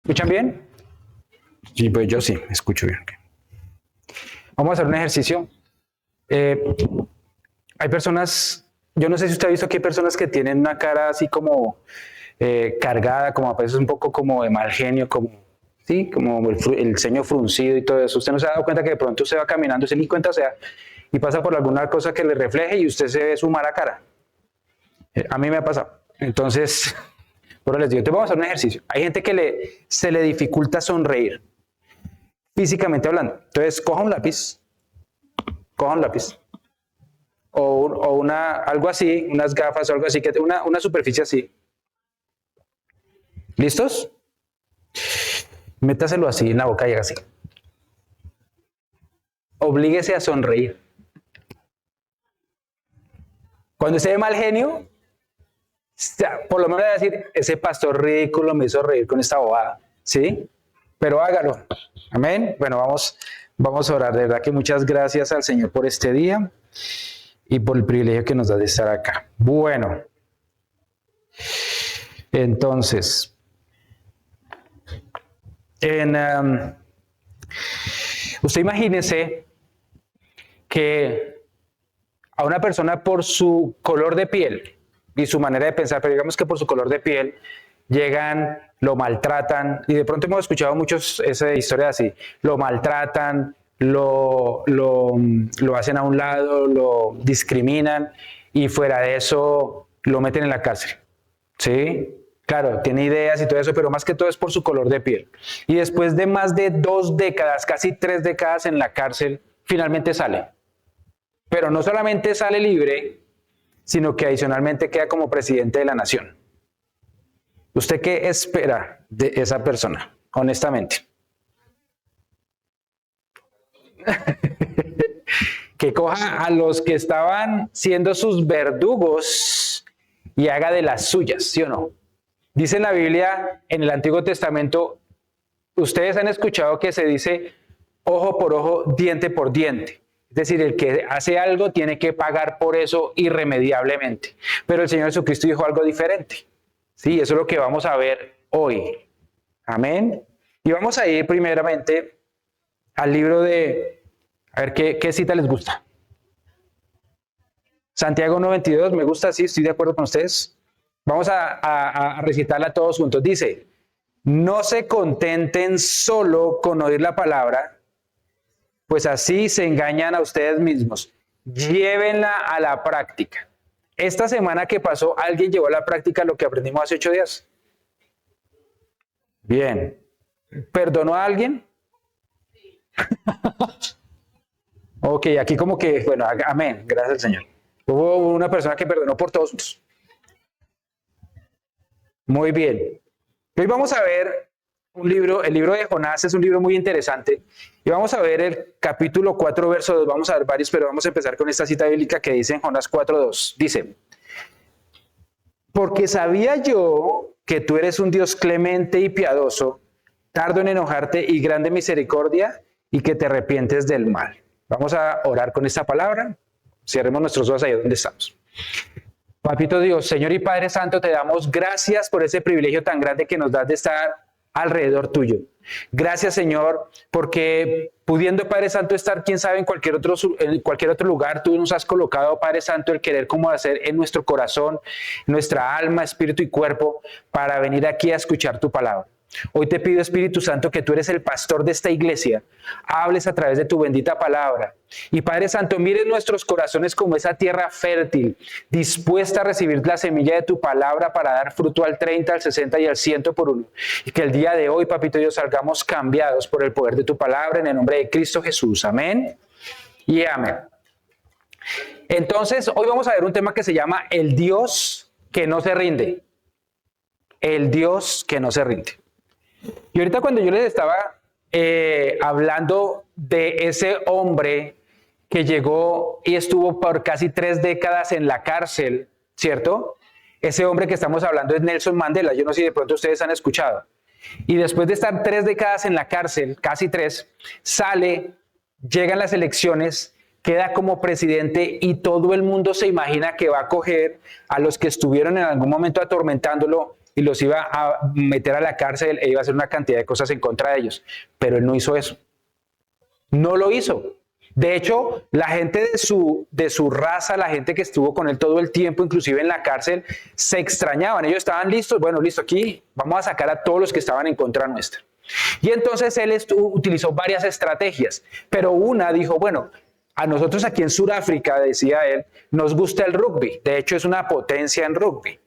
¿Escuchan bien? Sí, pues yo sí, escucho bien. Vamos a hacer un ejercicio. Eh, Hay personas, yo no sé si usted ha visto que hay personas que tienen una cara así como cargada, como a veces un poco como de mal genio, como, ¿sí? Como el ceño fruncido y todo eso. Usted no se ha dado cuenta que de pronto usted va caminando, usted ni cuenta sea, y pasa por alguna cosa que le refleje y usted se ve su mala cara. A mí me ha pasado. Entonces, por eso les digo, te vamos a hacer un ejercicio. Hay gente que se le dificulta sonreír, físicamente hablando. Entonces, coja un lápiz o algo así, unas gafas o algo así, una superficie así. ¿Listos? Métaselo así en la boca y haga así. Oblíguese a sonreír. Cuando esté de mal genio, por lo menos va a decir, ese pastor ridículo me hizo reír con esta bobada, ¿sí? Pero hágalo. Amén. Bueno, vamos a orar. De verdad que muchas gracias al Señor por este día y por el privilegio que nos da de estar acá. Bueno, entonces, usted imagínese que a una persona por su color de piel y su manera de pensar, pero digamos que por su color de piel, llegan, lo maltratan, y de pronto hemos escuchado muchos esa historia así, lo maltratan, lo hacen a un lado, lo discriminan, y fuera de eso lo meten en la cárcel, ¿sí? Claro, tiene ideas y todo eso, pero más que todo es por su color de piel. Y después de más de 2 décadas, casi 3 décadas en la cárcel, finalmente sale. Pero no solamente sale libre, sino que adicionalmente queda como presidente de la nación. ¿Usted qué espera de esa persona, honestamente? Que coja a los que estaban siendo sus verdugos y haga de las suyas, ¿sí o no? Dice en la Biblia, en el Antiguo Testamento, ustedes han escuchado que se dice ojo por ojo, diente por diente. Es decir, el que hace algo tiene que pagar por eso irremediablemente. Pero el Señor Jesucristo dijo algo diferente. Sí, eso es lo que vamos a ver hoy. Amén. Y vamos a ir primeramente al libro de, a ver qué cita les gusta. Santiago 1:22, me gusta, sí, estoy de acuerdo con ustedes. Vamos a recitarla todos juntos. Dice, no se contenten solo con oír la palabra, pues así se engañan a ustedes mismos. Llévenla a la práctica. Esta semana que pasó, ¿alguien llevó a la práctica lo que aprendimos hace 8 días? Bien. ¿Perdonó a alguien? Ok, aquí como que, bueno, amén, gracias al Señor. Hubo una persona que perdonó por todos. Muy bien. Hoy vamos a ver un libro, el libro de Jonás es un libro muy interesante. Y vamos a ver el capítulo 4, verso 2. Vamos a ver varios, pero vamos a empezar con esta cita bíblica que dice en Jonás 4:2. Dice, porque sabía yo que tú eres un Dios clemente y piadoso, tardo en enojarte y grande misericordia, y que te arrepientes del mal. Vamos a orar con esta palabra. Cerremos nuestros ojos ahí donde estamos. Papito Dios, Señor y Padre Santo, te damos gracias por ese privilegio tan grande que nos das de estar alrededor tuyo. Gracias, Señor, porque pudiendo, Padre Santo, estar, quién sabe, en cualquier otro lugar, tú nos has colocado, Padre Santo, el querer como hacer en nuestro corazón, nuestra alma, espíritu y cuerpo, para venir aquí a escuchar tu palabra. Hoy te pido, Espíritu Santo, que tú eres el pastor de esta iglesia, hables a través de tu bendita palabra. Y Padre Santo, mire nuestros corazones como esa tierra fértil, dispuesta a recibir la semilla de tu palabra para dar fruto al 30, al 60 y al 100 por uno. Y que el día de hoy, Papito Dios, salgamos cambiados por el poder de tu palabra en el nombre de Cristo Jesús. Amén y amén. Entonces, hoy vamos a ver un tema que se llama el Dios que no se rinde. El Dios que no se rinde. Y ahorita cuando yo les estaba hablando de ese hombre que llegó y estuvo por casi 3 décadas en la cárcel, ¿cierto? Ese hombre que estamos hablando es Nelson Mandela. Yo no sé si de pronto ustedes han escuchado. Y después de estar 3 décadas en la cárcel, casi 3, sale, llegan las elecciones, queda como presidente y todo el mundo se imagina que va a coger a los que estuvieron en algún momento atormentándolo y los iba a meter a la cárcel e iba a hacer una cantidad de cosas en contra de ellos. Pero él no hizo eso. No lo hizo. De hecho, la gente de su raza, la gente que estuvo con él todo el tiempo, inclusive en la cárcel, se extrañaban. Ellos estaban listos. Bueno, listo, aquí vamos a sacar a todos los que estaban en contra nuestra. Y entonces él utilizó varias estrategias, pero una dijo, bueno, a nosotros aquí en Sudáfrica, decía él, nos gusta el rugby. De hecho, es una potencia en rugby,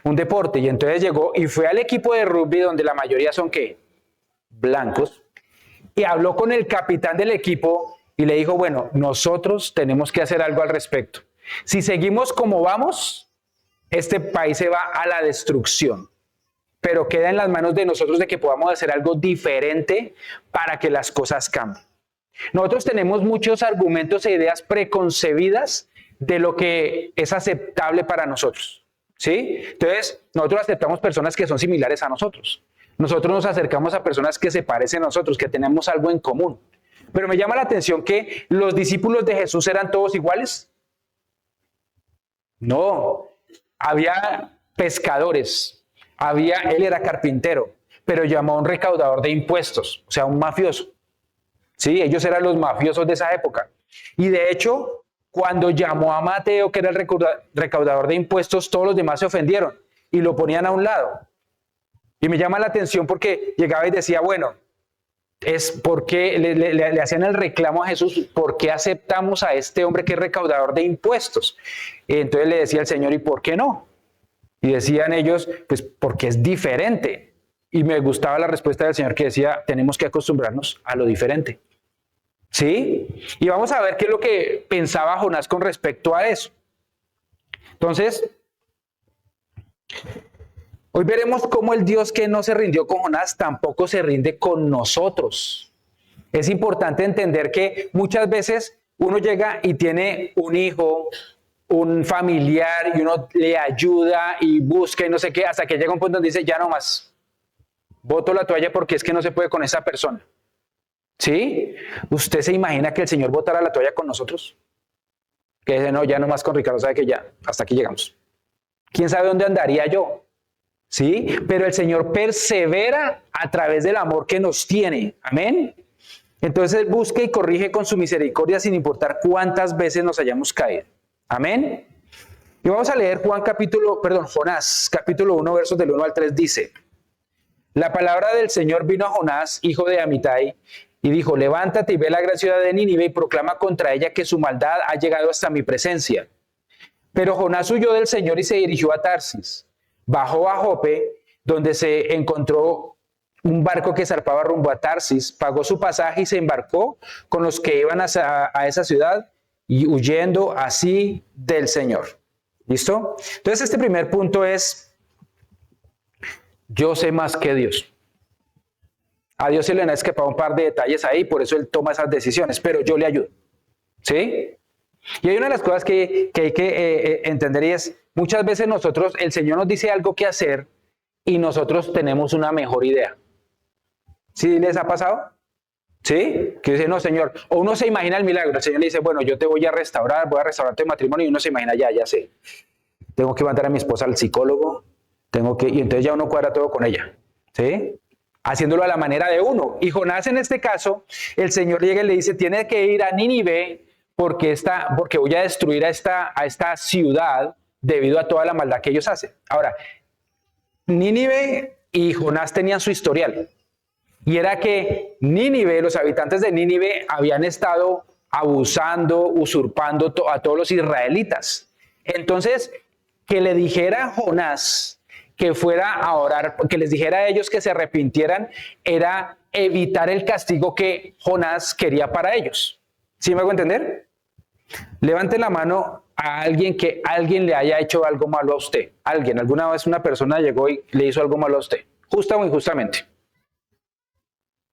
un deporte. Y entonces llegó y fue al equipo de rugby donde la mayoría son, ¿qué? Blancos. Y habló con el capitán del equipo y le dijo, bueno, nosotros tenemos que hacer algo al respecto. Si seguimos como vamos, este país se va a la destrucción. Pero queda en las manos de nosotros de que podamos hacer algo diferente para que las cosas cambien. Nosotros tenemos muchos argumentos e ideas preconcebidas de lo que es aceptable para nosotros, ¿sí? Entonces, nosotros aceptamos personas que son similares a nosotros. Nosotros nos acercamos a personas que se parecen a nosotros, que tenemos algo en común. Pero me llama la atención que los discípulos de Jesús eran todos iguales. No, había pescadores, él era carpintero, pero llamó a un recaudador de impuestos, o sea, un mafioso. Sí, ellos eran los mafiosos de esa época. Y de hecho, cuando llamó a Mateo, que era el recaudador de impuestos, todos los demás se ofendieron y lo ponían a un lado. Y me llama la atención porque llegaba y decía, bueno, es porque le hacían el reclamo a Jesús, ¿por qué aceptamos a este hombre que es recaudador de impuestos? Entonces le decía el Señor, ¿y por qué no? Y decían ellos, pues porque es diferente. Y me gustaba la respuesta del Señor que decía, tenemos que acostumbrarnos a lo diferente. ¿Sí? Y vamos a ver qué es lo que pensaba Jonás con respecto a eso. Entonces, hoy veremos cómo el Dios que no se rindió con Jonás tampoco se rinde con nosotros. Es importante entender que muchas veces uno llega y tiene un hijo, un familiar, y uno le ayuda y busca y no sé qué, hasta que llega un punto donde dice, ya no más, boto la toalla porque es que no se puede con esa persona. ¿Sí? ¿Usted se imagina que el Señor botara la toalla con nosotros? Que dice, no, ya no más con Ricardo, sabe que ya, hasta aquí llegamos. ¿Quién sabe dónde andaría yo? ¿Sí? Pero el Señor persevera a través del amor que nos tiene. Amén. Entonces Él busca y corrige con su misericordia sin importar cuántas veces nos hayamos caído. Amén. Y vamos a leer Jonás, capítulo 1, versos del 1 al 3, dice, la palabra del Señor vino a Jonás, hijo de Amitai, y dijo, levántate y ve la gran ciudad de Nínive y proclama contra ella que su maldad ha llegado hasta mi presencia. Pero Jonás huyó del Señor y se dirigió a Tarsis. Bajó a Jope, donde se encontró un barco que zarpaba rumbo a Tarsis, pagó su pasaje y se embarcó con los que iban a esa ciudad y huyendo así del Señor. ¿Listo? Entonces este primer punto es, yo sé más que Dios. A Dios se le han escapado un par de detalles ahí, por eso Él toma esas decisiones, pero yo le ayudo. ¿Sí? Y hay una de las cosas que hay que entender y es, muchas veces el Señor nos dice algo que hacer y nosotros tenemos una mejor idea. ¿Sí les ha pasado? ¿Sí? Que dice, no, Señor, o uno se imagina el milagro, el Señor le dice, bueno, yo te voy a restaurar tu matrimonio, y uno se imagina, ya sé, tengo que mandar a mi esposa al psicólogo, y entonces ya uno cuadra todo con ella. ¿Sí? Haciéndolo a la manera de uno. Y Jonás en este caso, el Señor llega y le dice, tiene que ir a Nínive porque voy a destruir a esta ciudad debido a toda la maldad que ellos hacen. Ahora, Nínive y Jonás tenían su historial. Y era que Nínive, los habitantes de Nínive habían estado abusando, usurpando a todos los israelitas. Entonces, que le dijera a Jonás que fuera a orar, que les dijera a ellos que se arrepintieran, era evitar el castigo que Jonás quería para ellos. ¿Sí me hago entender? Levante la mano a alguien que alguien le haya hecho algo malo a usted. Alguna vez una persona llegó y le hizo algo malo a usted, justa o injustamente.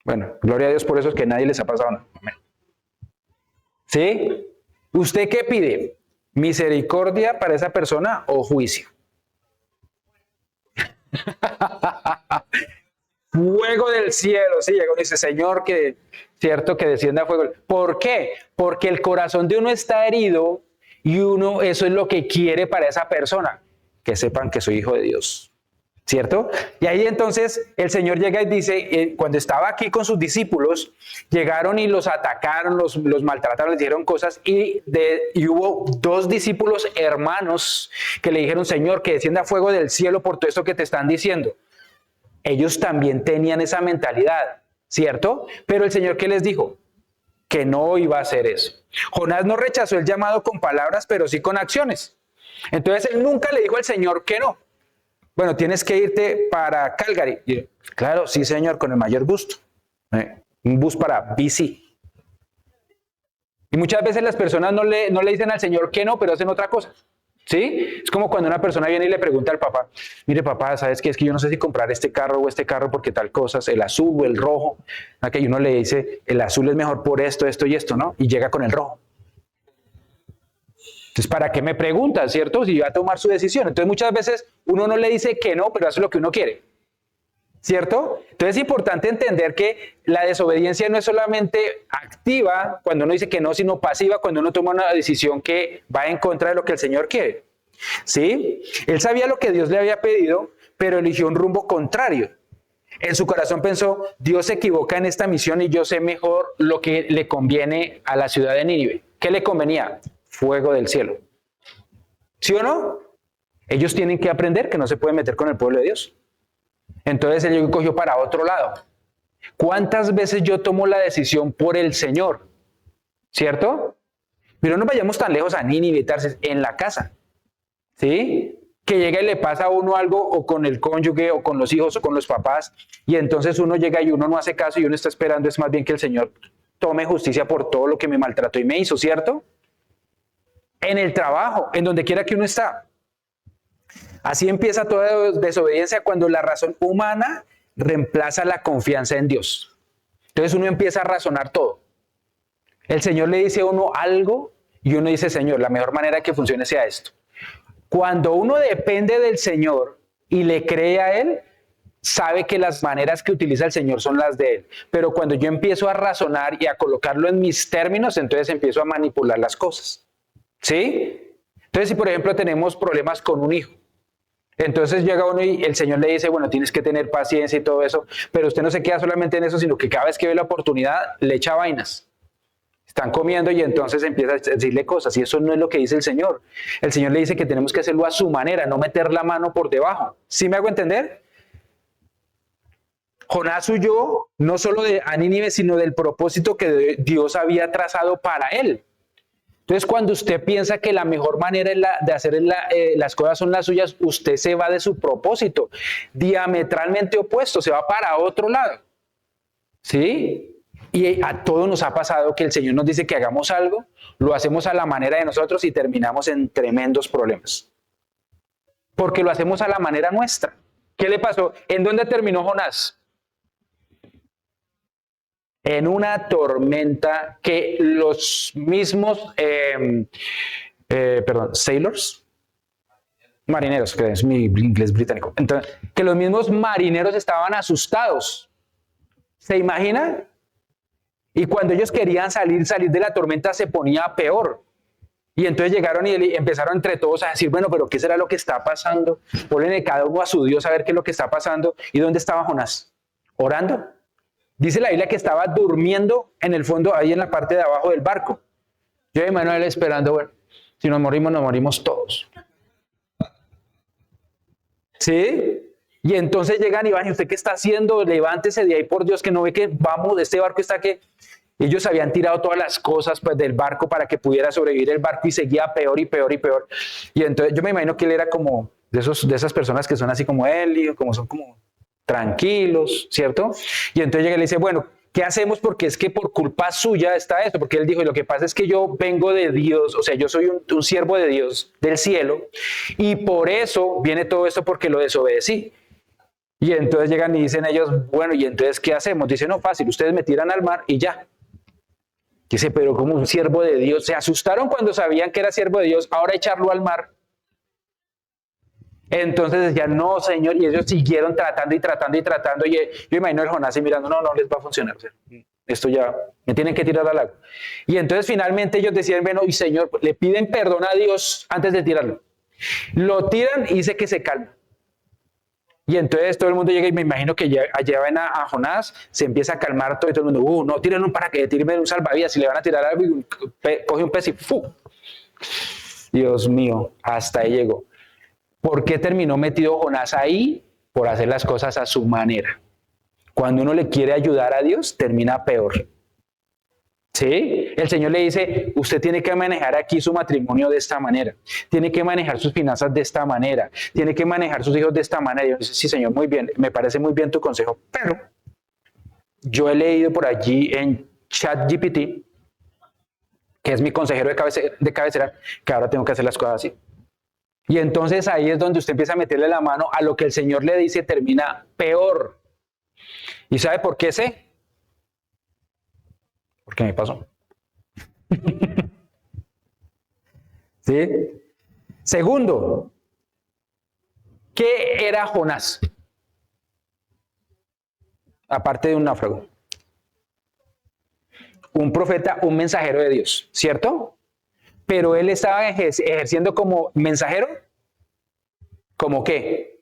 Bueno, gloria a Dios por eso, es que nadie les ha pasado nada. ¿Sí? ¿Usted qué pide? ¿Misericordia para esa persona o juicio? Fuego del cielo, sí, llegó y dice, Señor, que cierto que descienda fuego. ¿Por qué? Porque el corazón de uno está herido y eso es lo que quiere para esa persona, que sepan que soy hijo de Dios. ¿cierto? Y ahí entonces el Señor llega y dice, cuando estaba aquí con sus discípulos, llegaron y los atacaron, los maltrataron, les dijeron cosas, y hubo 2 discípulos hermanos que le dijeron, Señor, que descienda fuego del cielo por todo esto que te están diciendo. Ellos también tenían esa mentalidad, ¿cierto? Pero el Señor, ¿qué les dijo? Que no iba a hacer eso. Jonás no rechazó el llamado con palabras, pero sí con acciones. Entonces él nunca le dijo al Señor que no. Bueno, tienes que irte para Calgary. Y yo, claro, sí, Señor, con el mayor gusto. Un bus para BC. Y muchas veces las personas no le dicen al Señor que no, pero hacen otra cosa. ¿Sí? Es como cuando una persona viene y le pregunta al papá, mire papá, ¿sabes qué? Es que yo no sé si comprar este carro o este carro porque tal cosa, el azul o el rojo. Y uno le dice, el azul es mejor por esto, esto y esto, ¿no? Y llega con el rojo. Entonces, ¿para qué me preguntas, cierto? Si va a tomar su decisión. Entonces, muchas veces uno no le dice que no, pero hace lo que uno quiere, ¿cierto? Entonces, es importante entender que la desobediencia no es solamente activa cuando uno dice que no, sino pasiva cuando uno toma una decisión que va en contra de lo que el Señor quiere, ¿sí? Él sabía lo que Dios le había pedido, pero eligió un rumbo contrario. En su corazón pensó, Dios se equivoca en esta misión y yo sé mejor lo que le conviene a la ciudad de Nínive. ¿Qué le convenía? Fuego del cielo. ¿Sí o no? Ellos tienen que aprender que no se pueden meter con el pueblo de Dios. Entonces él cogió para otro lado. ¿Cuántas veces yo tomo la decisión por el Señor? ¿Cierto? Pero no vayamos tan lejos a Nínive, Tarsis, en la casa. ¿Sí? Que llega y le pasa a uno algo o con el cónyuge o con los hijos o con los papás y entonces uno llega y uno no hace caso y uno está esperando es más bien que el Señor tome justicia por todo lo que me maltrató y me hizo, ¿cierto? En el trabajo, en donde quiera que uno está. Así empieza toda desobediencia cuando la razón humana reemplaza la confianza en Dios. Entonces uno empieza a razonar todo. El Señor le dice a uno algo y uno dice, Señor, la mejor manera que funcione sea esto. Cuando uno depende del Señor y le cree a Él, sabe que las maneras que utiliza el Señor son las de Él. Pero cuando yo empiezo a razonar y a colocarlo en mis términos, entonces empiezo a manipular las cosas. ¿Sí? Entonces, si por ejemplo tenemos problemas con un hijo, entonces llega uno y el Señor le dice, bueno, tienes que tener paciencia y todo eso, pero usted no se queda solamente en eso, sino que cada vez que ve la oportunidad, le echa vainas. Están comiendo y entonces empieza a decirle cosas, y eso no es lo que dice el Señor. El Señor le dice que tenemos que hacerlo a su manera, no meter la mano por debajo. ¿Sí me hago entender? Jonás huyó no solo de Nínive, sino del propósito que Dios había trazado para él. Entonces, cuando usted piensa que la mejor manera de hacer las cosas son las suyas, usted se va de su propósito, diametralmente opuesto, se va para otro lado. ¿Sí? Y a todos nos ha pasado que el Señor nos dice que hagamos algo, lo hacemos a la manera de nosotros y terminamos en tremendos problemas. Porque lo hacemos a la manera nuestra. ¿Qué le pasó? ¿En dónde terminó Jonás? En una tormenta que los mismos, sailors, marineros, que es mi inglés británico, entonces, que los mismos marineros estaban asustados. ¿Se imagina? Y cuando ellos querían salir de la tormenta se ponía peor. Y entonces llegaron y empezaron entre todos a decir, bueno, pero ¿qué será lo que está pasando? Ponle cada uno a su Dios a ver qué es lo que está pasando. ¿Y dónde estaba Jonás? Orando. Dice la Biblia que estaba durmiendo en el fondo, ahí en la parte de abajo del barco. Yo y Manuel esperando, bueno, si nos morimos todos. ¿Sí? Y entonces llegan y van, ¿y usted qué está haciendo? Levántese de ahí, por Dios, que no ve que vamos, este barco está que... Ellos habían tirado todas las cosas pues, del barco para que pudiera sobrevivir el barco y seguía peor y peor y peor. Y entonces yo me imagino que él era como de esas personas que son así como él, y como son como tranquilos, ¿cierto? Y entonces llega y le dice, bueno, ¿qué hacemos? Porque es que por culpa suya está esto, porque él dijo, y lo que pasa es que yo vengo de Dios, o sea, yo soy un siervo de Dios del cielo, y por eso viene todo esto porque lo desobedecí. Y entonces llegan y dicen ellos, bueno, ¿y entonces qué hacemos? Dice, no, fácil, ustedes me tiran al mar y ya. Dice, pero como un siervo de Dios, se asustaron cuando sabían que era siervo de Dios, ahora echarlo al mar. Entonces decían, no, Señor, y ellos siguieron tratando y tratando y tratando, y yo imagino el Jonás y mirando, no les va a funcionar, o sea, esto ya, me tienen que tirar al agua. Y entonces finalmente ellos decían, bueno, y Señor, le piden perdón a Dios antes de tirarlo. Lo tiran y dice que se calma. Y entonces todo el mundo llega y me imagino que llevan a Jonás, se empieza a calmar todo y todo el mundo, no, tiren un paracaídas, tírenme un salvavidas, si le van a tirar algo, y coge un pez y ¡fu! Dios mío, hasta ahí llegó. ¿Por qué terminó metido Jonás ahí? Por hacer las cosas a su manera. Cuando uno le quiere ayudar a Dios, termina peor. ¿Sí? El Señor le dice, usted tiene que manejar aquí su matrimonio de esta manera, tiene que manejar sus finanzas de esta manera, tiene que manejar sus hijos de esta manera. Y yo dice, sí, Señor, muy bien, me parece muy bien tu consejo, pero yo he leído por allí en ChatGPT, que es mi consejero de cabecera, que ahora tengo que hacer las cosas así. Y entonces ahí es donde usted empieza a meterle la mano a lo que el Señor le dice, termina peor. ¿Y sabe por qué sé? Porque me pasó. ¿Sí? Segundo, ¿qué era Jonás? Aparte de un náufrago. Un profeta, un mensajero de Dios, ¿cierto? Pero él estaba ejerciendo como mensajero. ¿Cómo qué?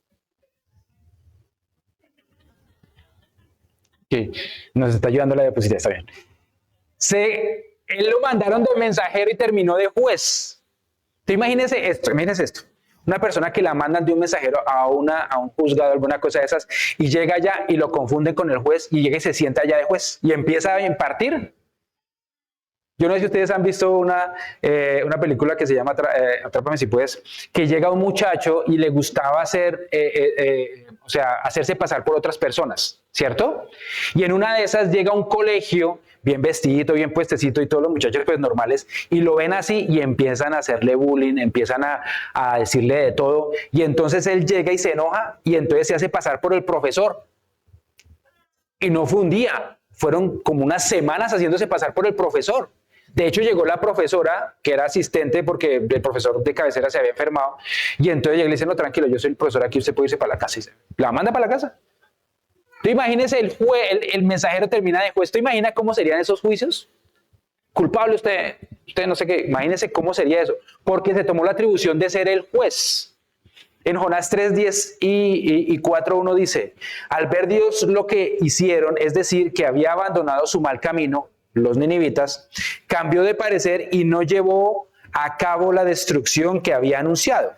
Okay. Nos está ayudando la diapositiva, está bien. Él lo mandaron de mensajero y terminó de juez. Imagínense esto. Una persona que la mandan de un mensajero a un juzgado, alguna cosa de esas, y llega allá y lo confunden con el juez y llega y se sienta allá de juez y empieza a impartir. Yo no sé si ustedes han visto una película que se llama Atrápame si puedes, que llega un muchacho y le gustaba hacerse pasar por otras personas, ¿cierto? Y en una de esas llega a un colegio bien vestidito, bien puestecito y todos los muchachos pues normales y lo ven así y empiezan a hacerle bullying, empiezan a decirle de todo y entonces él llega y se enoja y entonces se hace pasar por el profesor. Y no fue un día, fueron como unas semanas haciéndose pasar por el profesor. De hecho, llegó la profesora, que era asistente porque el profesor de cabecera se había enfermado, y entonces llega y le dice, no, tranquilo, yo soy el profesor aquí, usted puede irse para la casa. Y la manda para la casa. ¿Tú imagínese el mensajero termina de juez? ¿Tú imaginas cómo serían esos juicios? Culpable usted no sé qué, imagínese cómo sería eso. Porque se tomó la atribución de ser el juez. En Jonás 3:10 y 4:1 dice, al ver Dios lo que hicieron, es decir, que había abandonado su mal camino, los ninivitas, cambió de parecer y no llevó a cabo la destrucción que había anunciado.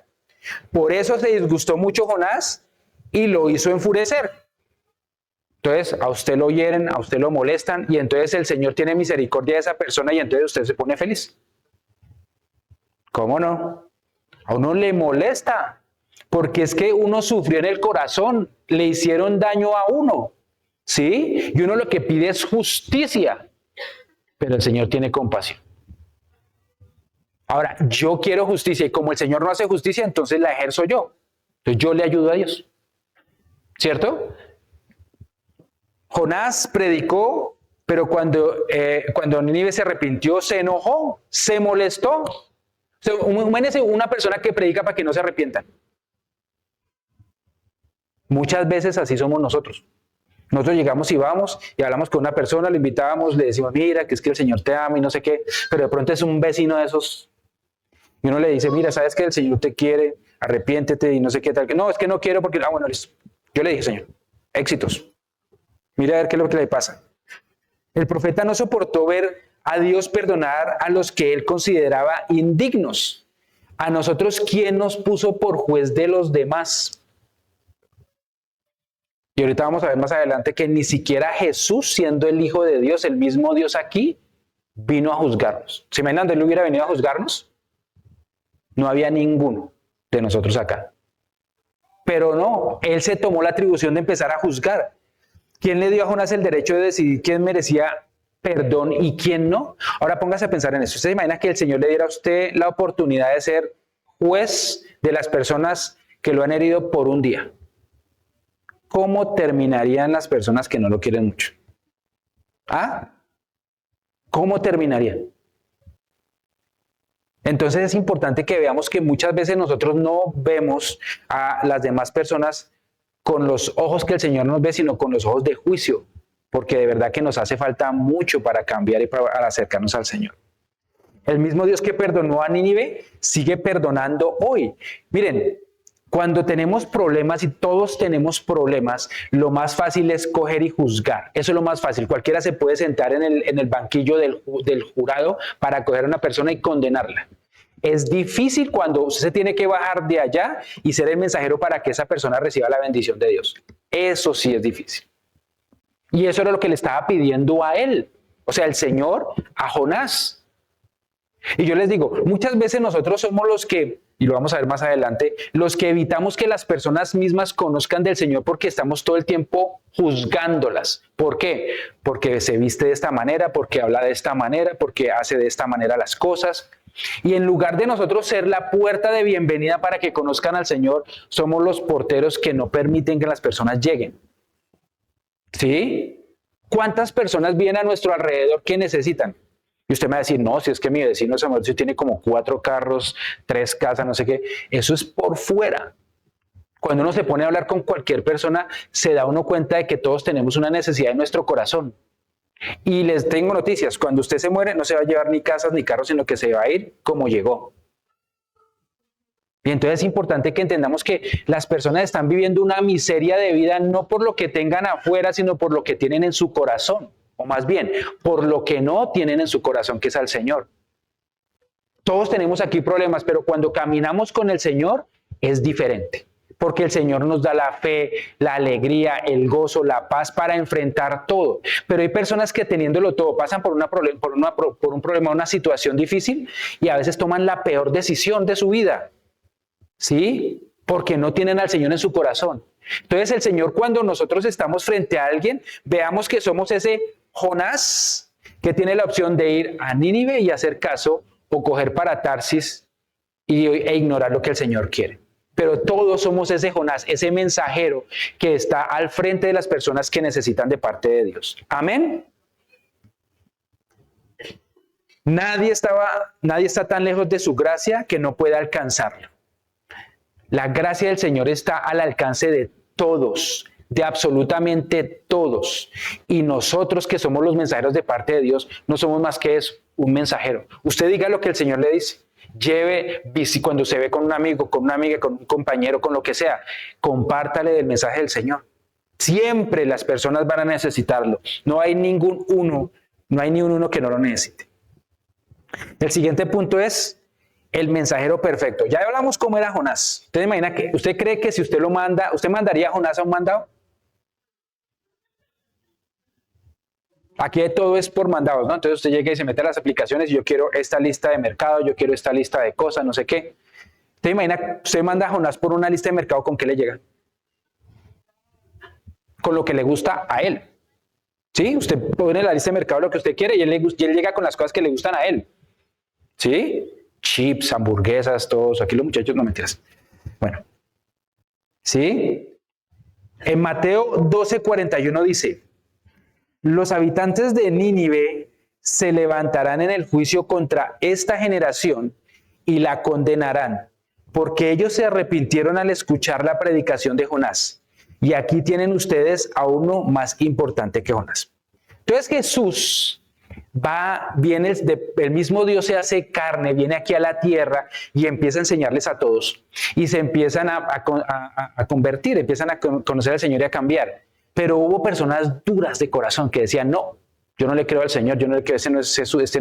Por eso se disgustó mucho Jonás y lo hizo enfurecer. Entonces, a usted lo hieren, a usted lo molestan y entonces el Señor tiene misericordia de esa persona y entonces usted se pone feliz. ¿Cómo no? A uno le molesta, porque es que uno sufrió en el corazón, le hicieron daño a uno, ¿sí? Y uno lo que pide es justicia. Pero el Señor tiene compasión. Ahora, yo quiero justicia y como el Señor no hace justicia, entonces la ejerzo yo. Entonces yo le ayudo a Dios. ¿Cierto? Jonás predicó, pero cuando Nínive se arrepintió, se enojó, se molestó. O sea, imagínense una persona que predica para que no se arrepientan. Muchas veces así somos nosotros. Nosotros llegamos y vamos y hablamos con una persona, le invitamos, le decimos, mira, que es que el Señor te ama y no sé qué, pero de pronto es un vecino de esos y uno le dice, mira, sabes que el Señor te quiere, arrepiéntete y no sé qué tal. No, es que no quiero porque, bueno, listo. Yo le dije, Señor, éxitos. Mira a ver qué es lo que le pasa. El profeta no soportó ver a Dios perdonar a los que él consideraba indignos. A nosotros, ¿quién nos puso por juez de los demás? Y ahorita vamos a ver más adelante que ni siquiera Jesús, siendo el Hijo de Dios, el mismo Dios aquí, vino a juzgarnos. ¿Se imaginan dónde él hubiera venido a juzgarnos? No había ninguno de nosotros acá. Pero no, él se tomó la atribución de empezar a juzgar. ¿Quién le dio a Jonás el derecho de decidir quién merecía perdón y quién no? Ahora póngase a pensar en eso. ¿Usted se imagina que el Señor le diera a usted la oportunidad de ser juez de las personas que lo han herido por un día? ¿Cómo terminarían las personas que no lo quieren mucho? ¿Ah? ¿Cómo terminarían? Entonces es importante que veamos que muchas veces nosotros no vemos a las demás personas con los ojos que el Señor nos ve, sino con los ojos de juicio, porque de verdad que nos hace falta mucho para cambiar y para acercarnos al Señor. El mismo Dios que perdonó a Nínive sigue perdonando hoy. Miren, Cuando tenemos problemas y todos tenemos problemas, lo más fácil es coger y juzgar. Eso es lo más fácil. Cualquiera se puede sentar en el banquillo del jurado para coger a una persona y condenarla. Es difícil cuando usted se tiene que bajar de allá y ser el mensajero para que esa persona reciba la bendición de Dios. Eso sí es difícil. Y eso era lo que le estaba pidiendo a él. O sea, el Señor a Jonás. Y yo les digo, muchas veces nosotros somos los que, y lo vamos a ver más adelante, los que evitamos que las personas mismas conozcan del Señor porque estamos todo el tiempo juzgándolas. ¿Por qué? Porque se viste de esta manera, porque habla de esta manera, porque hace de esta manera las cosas. Y en lugar de nosotros ser la puerta de bienvenida para que conozcan al Señor, somos los porteros que no permiten que las personas lleguen. ¿Sí? ¿Cuántas personas vienen a nuestro alrededor que necesitan? Y usted me va a decir, no, si es que mi vecino Samuel tiene como 4 carros, 3 casas, no sé qué. Eso es por fuera. Cuando uno se pone a hablar con cualquier persona, se da uno cuenta de que todos tenemos una necesidad en nuestro corazón. Y les tengo noticias, cuando usted se muere no se va a llevar ni casas ni carros, sino que se va a ir como llegó. Y entonces es importante que entendamos que las personas están viviendo una miseria de vida no por lo que tengan afuera, sino por lo que tienen en su corazón. O más bien, por lo que no tienen en su corazón, que es al Señor. Todos tenemos aquí problemas, pero cuando caminamos con el Señor es diferente. Porque el Señor nos da la fe, la alegría, el gozo, la paz para enfrentar todo. Pero hay personas que teniéndolo todo pasan por un problema, una situación difícil y a veces toman la peor decisión de su vida. ¿Sí? Porque no tienen al Señor en su corazón. Entonces el Señor, cuando nosotros estamos frente a alguien, veamos que somos ese Jonás que tiene la opción de ir a Nínive y hacer caso o coger para Tarsis e ignorar lo que el Señor quiere. Pero todos somos ese Jonás, ese mensajero que está al frente de las personas que necesitan de parte de Dios. Amén. Nadie está tan lejos de su gracia que no pueda alcanzarlo. La gracia del Señor está al alcance de todos, de absolutamente todos. Y nosotros que somos los mensajeros de parte de Dios, no somos más que eso, un mensajero. Usted diga lo que el Señor le dice. Cuando se ve con un amigo, con una amiga, con un compañero, con lo que sea, compártale del mensaje del Señor. Siempre las personas van a necesitarlo. No hay ni uno que no lo necesite. El siguiente punto es el mensajero perfecto. Ya hablamos cómo era Jonás. ¿Usted cree que si usted lo manda, usted mandaría a Jonás a un mandado? Aquí todo es por mandados, ¿no? Entonces usted llega y se mete a las aplicaciones y yo quiero esta lista de mercado, yo quiero esta lista de cosas, no sé qué. Usted manda a Jonás por una lista de mercado, ¿con qué le llega? Con lo que le gusta a él. ¿Sí? Usted pone la lista de mercado lo que usted quiere y él llega con las cosas que le gustan a él. ¿Sí? Chips, hamburguesas, todos. Aquí los muchachos no mentiras. Bueno. ¿Sí? En Mateo 12:41 dice: los habitantes de Nínive se levantarán en el juicio contra esta generación y la condenarán, porque ellos se arrepintieron al escuchar la predicación de Jonás. Y aquí tienen ustedes a uno más importante que Jonás. Entonces Jesús viene, el mismo Dios se hace carne, viene aquí a la tierra y empieza a enseñarles a todos. Y se empiezan a convertir, empiezan a conocer al Señor y a cambiar. Pero hubo personas duras de corazón que decían, no, yo no le creo al Señor, yo no le creo, este no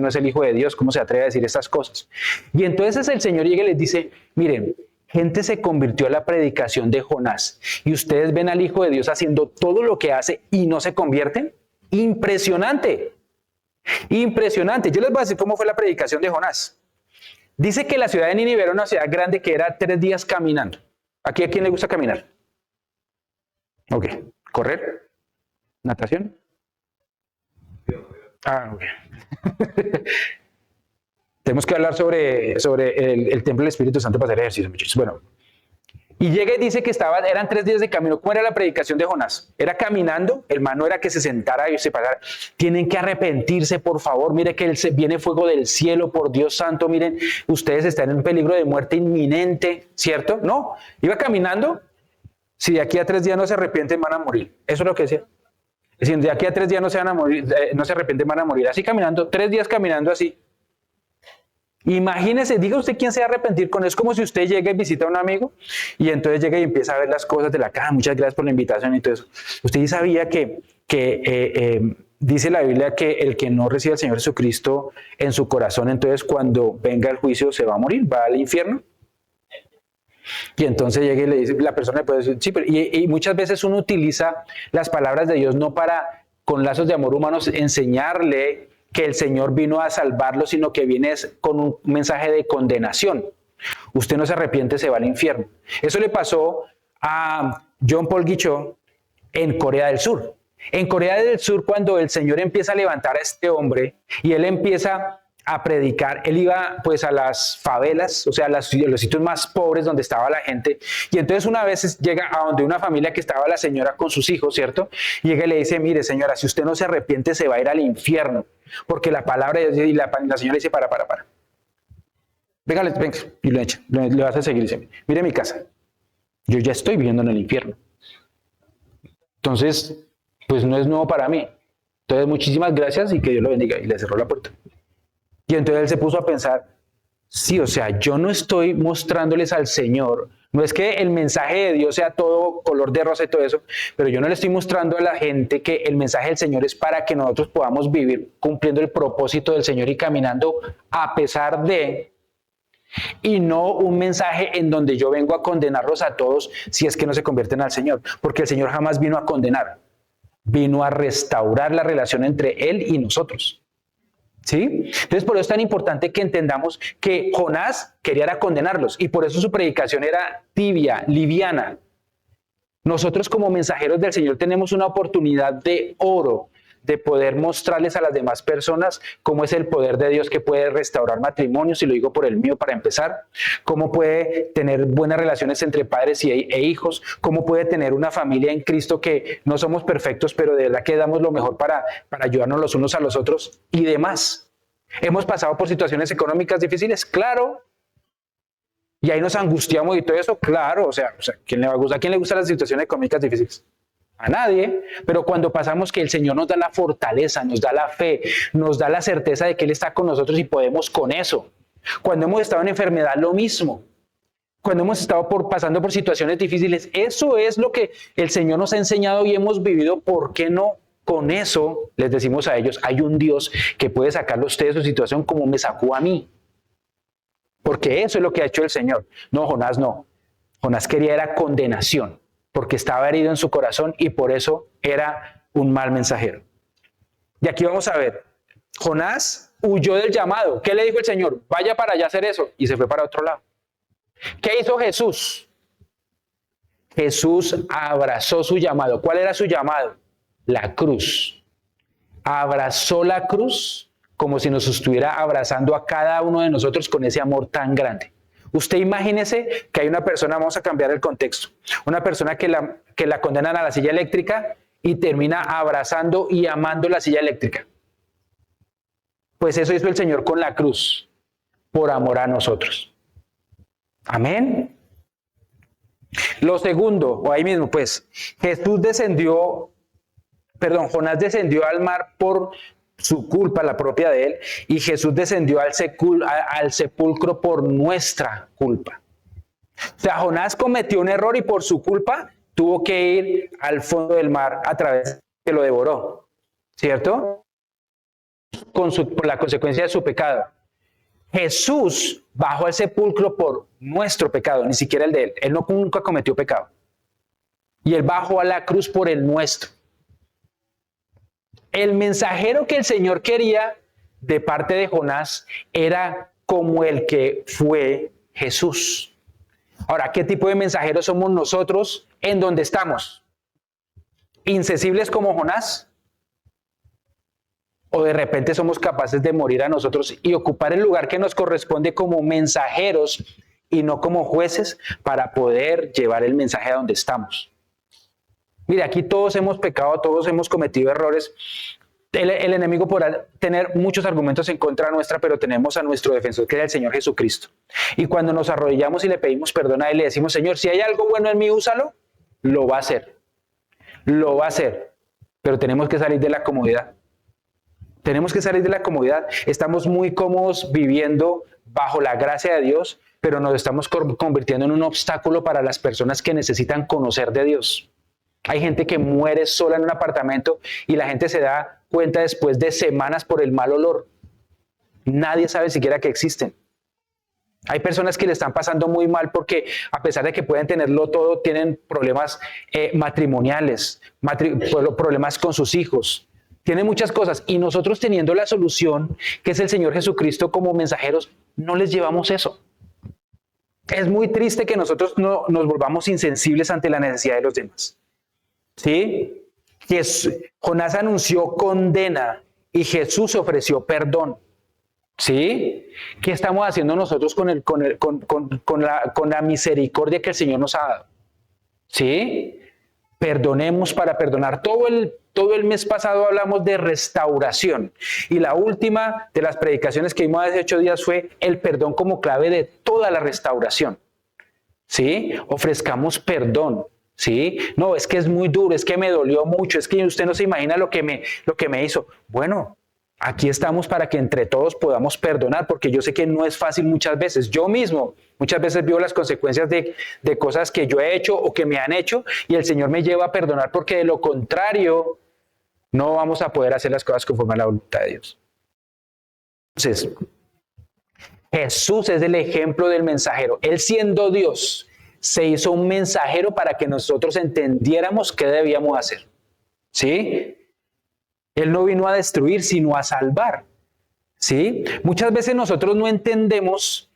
es el Hijo de Dios, ¿cómo se atreve a decir estas cosas? Y entonces el Señor llega y les dice, miren, gente se convirtió a la predicación de Jonás y ustedes ven al Hijo de Dios haciendo todo lo que hace y no se convierten. Impresionante, impresionante. Yo les voy a decir cómo fue la predicación de Jonás. Dice que la ciudad de Nínive era una ciudad grande que era 3 días caminando. ¿Aquí a quién le gusta caminar? Ok. ¿Correr? ¿Natación? Ok. Tenemos que hablar sobre el templo del Espíritu Santo para hacer ejercicio, muchachos. Bueno, y llega y dice que eran 3 días de camino. ¿Cómo era la predicación de Jonás? Era caminando, el man no era que se sentara y se pasara. Tienen que arrepentirse, por favor. Mire que viene fuego del cielo, por Dios santo. Miren, ustedes están en peligro de muerte inminente, ¿cierto? No, iba caminando. Si de aquí a 3 días no se arrepienten, van a morir. Eso es lo que decía. Es decir, de aquí a 3 días no se van a morir, no se arrepienten, van a morir. Así caminando, 3 días caminando así. Imagínese, diga usted quién se va a arrepentir con eso. Es como si usted llega y visita a un amigo y entonces llega y empieza a ver las cosas de la casa. Muchas gracias por la invitación y todo eso. Usted ya sabía que dice la Biblia que el que no recibe al Señor Jesucristo en su corazón, entonces cuando venga el juicio se va a morir, va al infierno. Y entonces llega y le dice, la persona le puede decir, sí, pero, y muchas veces uno utiliza las palabras de Dios no para, con lazos de amor humanos, enseñarle que el Señor vino a salvarlo, sino que viene con un mensaje de condenación. Usted no se arrepiente, se va al infierno. Eso le pasó a John Paul Guichot en Corea del Sur. En Corea del Sur, cuando el Señor empieza a levantar a este hombre y él empieza a predicar, él iba pues a las favelas, o sea, a los sitios más pobres donde estaba la gente, y entonces una vez llega a donde una familia que estaba la señora con sus hijos, ¿cierto? Y llega y le dice, mire señora, si usted no se arrepiente se va a ir al infierno, porque la palabra de Dios, y la señora le dice, para. Venga, y lo echa, le vas a seguir, y dice, mire mi casa, yo ya estoy viviendo en el infierno. Entonces, pues no es nuevo para mí. Entonces, muchísimas gracias y que Dios lo bendiga. Y le cerró la puerta. Y entonces él se puso a pensar, sí, o sea, yo no estoy mostrándoles al Señor, no es que el mensaje de Dios sea todo color de rosa y todo eso, pero yo no le estoy mostrando a la gente que el mensaje del Señor es para que nosotros podamos vivir cumpliendo el propósito del Señor y caminando a pesar de, y no un mensaje en donde yo vengo a condenarlos a todos si es que no se convierten al Señor, porque el Señor jamás vino a condenar, vino a restaurar la relación entre Él y nosotros. ¿Sí? Entonces, por eso es tan importante que entendamos que Jonás quería condenarlos y por eso su predicación era tibia, liviana. Nosotros como mensajeros del Señor tenemos una oportunidad de oro de poder mostrarles a las demás personas cómo es el poder de Dios que puede restaurar matrimonios, y lo digo por el mío para empezar, cómo puede tener buenas relaciones entre padres e hijos, cómo puede tener una familia en Cristo que no somos perfectos, pero de verdad que damos lo mejor para ayudarnos los unos a los otros y demás. ¿Hemos pasado por situaciones económicas difíciles? Claro. Y ahí nos angustiamos y todo eso, claro. O sea, ¿quién le va a gustar? ¿A quién le gustan las situaciones económicas difíciles? A nadie, pero cuando pasamos que el Señor nos da la fortaleza, nos da la fe, nos da la certeza de que Él está con nosotros y podemos con eso. Cuando hemos estado en enfermedad, lo mismo. Cuando hemos estado pasando por situaciones difíciles, eso es lo que el Señor nos ha enseñado y hemos vivido. ¿Por qué no? Con eso les decimos a ellos, hay un Dios que puede sacarlo a ustedes de su situación como me sacó a mí. Porque eso es lo que ha hecho el Señor. No, Jonás no. Jonás quería era condenación, porque estaba herido en su corazón y por eso era un mal mensajero. Y aquí vamos a ver, Jonás huyó del llamado. ¿Qué le dijo el Señor? Vaya para allá a hacer eso. Y se fue para otro lado. ¿Qué hizo Jesús? Jesús abrazó su llamado. ¿Cuál era su llamado? La cruz. Abrazó la cruz como si nos estuviera abrazando a cada uno de nosotros con ese amor tan grande. Usted imagínese que hay una persona, vamos a cambiar el contexto, una persona que la condenan a la silla eléctrica y termina abrazando y amando la silla eléctrica. Pues eso hizo el Señor con la cruz, por amor a nosotros. Amén. Lo segundo, o ahí mismo, pues, Jonás descendió al mar por su culpa, la propia de él, y Jesús descendió al sepulcro por nuestra culpa. O sea, Jonás cometió un error y por su culpa tuvo que ir al fondo del mar a través que lo devoró, ¿cierto? Por la consecuencia de su pecado. Jesús bajó al sepulcro por nuestro pecado, ni siquiera el de él. Él nunca cometió pecado. Y él bajó a la cruz por el nuestro. El mensajero que el Señor quería de parte de Jonás era como el que fue Jesús. Ahora, ¿qué tipo de mensajeros somos nosotros en donde estamos? ¿Insensibles como Jonás? ¿O de repente somos capaces de morir a nosotros y ocupar el lugar que nos corresponde como mensajeros y no como jueces para poder llevar el mensaje a donde estamos? Mire, aquí todos hemos pecado, todos hemos cometido errores. El enemigo podrá tener muchos argumentos en contra nuestra, pero tenemos a nuestro defensor, que es el Señor Jesucristo. Y cuando nos arrodillamos y le pedimos perdón a Él, le decimos, Señor, si hay algo bueno en mí, úsalo, lo va a hacer. Lo va a hacer. Pero tenemos que salir de la comodidad. Tenemos que salir de la comodidad. Estamos muy cómodos viviendo bajo la gracia de Dios, pero nos estamos convirtiendo en un obstáculo para las personas que necesitan conocer de Dios. Hay gente que muere sola en un apartamento y la gente se da cuenta después de semanas por el mal olor. Nadie sabe siquiera que existen. Hay personas que le están pasando muy mal porque a pesar de que pueden tenerlo todo, tienen problemas matrimoniales, problemas con sus hijos. Tienen muchas cosas y nosotros teniendo la solución, que es el Señor Jesucristo como mensajeros, no les llevamos eso. Es muy triste que nosotros no nos volvamos insensibles ante la necesidad de los demás. ¿Sí? Jonás anunció condena y Jesús ofreció perdón. ¿Sí? ¿Qué estamos haciendo nosotros con la misericordia que el Señor nos ha dado? ¿Sí? Perdonemos para perdonar. Todo el mes pasado hablamos de restauración y la última de las predicaciones que vimos hace 8 días fue el perdón como clave de toda la restauración. ¿Sí? Ofrezcamos perdón. ¿Sí? No, es que es muy duro, es que me dolió mucho, es que usted no se imagina lo que me hizo. Bueno, aquí estamos para que entre todos podamos perdonar, porque yo sé que no es fácil muchas veces. Yo mismo muchas veces veo las consecuencias de cosas que yo he hecho o que me han hecho y el Señor me lleva a perdonar porque de lo contrario no vamos a poder hacer las cosas conforme a la voluntad de Dios. Entonces, Jesús es el ejemplo del mensajero. Él siendo Dios, se hizo un mensajero para que nosotros entendiéramos qué debíamos hacer. ¿Sí? Él no vino a destruir, sino a salvar. ¿Sí? Muchas veces nosotros no entendemos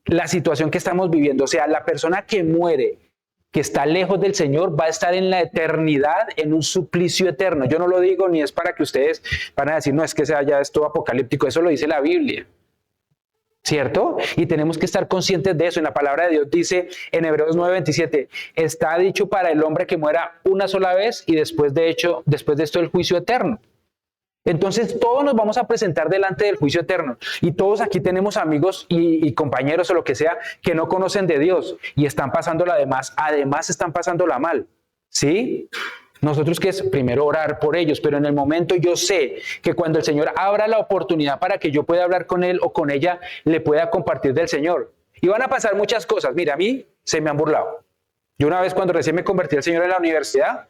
la situación que estamos viviendo. O sea, la persona que muere, que está lejos del Señor, va a estar en la eternidad, en un suplicio eterno. Yo no lo digo ni es para que ustedes van a decir, no, es que sea ya esto apocalíptico. Eso lo dice la Biblia. ¿Cierto? Y tenemos que estar conscientes de eso. En la palabra de Dios dice en Hebreos 9:27, está dicho para el hombre que muera una sola vez y después de esto el juicio eterno. Entonces todos nos vamos a presentar delante del juicio eterno y todos aquí tenemos amigos y compañeros o lo que sea que no conocen de Dios y están pasándola además están pasándola mal. ¿Sí? Nosotros que es primero orar por ellos, pero en el momento yo sé que cuando el Señor abra la oportunidad para que yo pueda hablar con él o con ella, le pueda compartir del Señor. Y van a pasar muchas cosas. Mira, a mí se me han burlado. Yo una vez cuando recién me convertí al Señor en la universidad,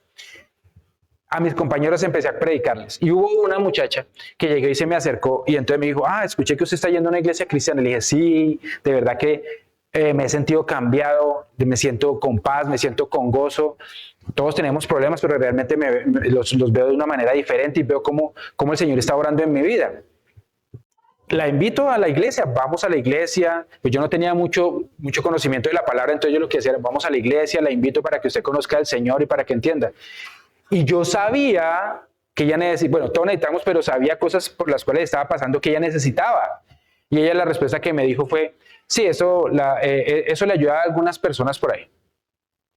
a mis compañeros empecé a predicarles. Y hubo una muchacha que llegó y se me acercó y entonces me dijo, escuché que usted está yendo a una iglesia cristiana. Le dije, sí, de verdad que me he sentido cambiado, me siento con paz, me siento con gozo. Todos tenemos problemas, pero realmente los veo de una manera diferente y veo cómo el Señor está obrando en mi vida. La invito a la iglesia, vamos a la iglesia. Pues yo no tenía mucho conocimiento de la palabra, entonces yo lo que hacía era, vamos a la iglesia, la invito para que usted conozca al Señor y para que entienda. Y yo sabía que ella necesitaba, bueno, todos necesitamos, pero sabía cosas por las cuales estaba pasando que ella necesitaba. Y ella la respuesta que me dijo fue, sí, eso le ayuda a algunas personas por ahí.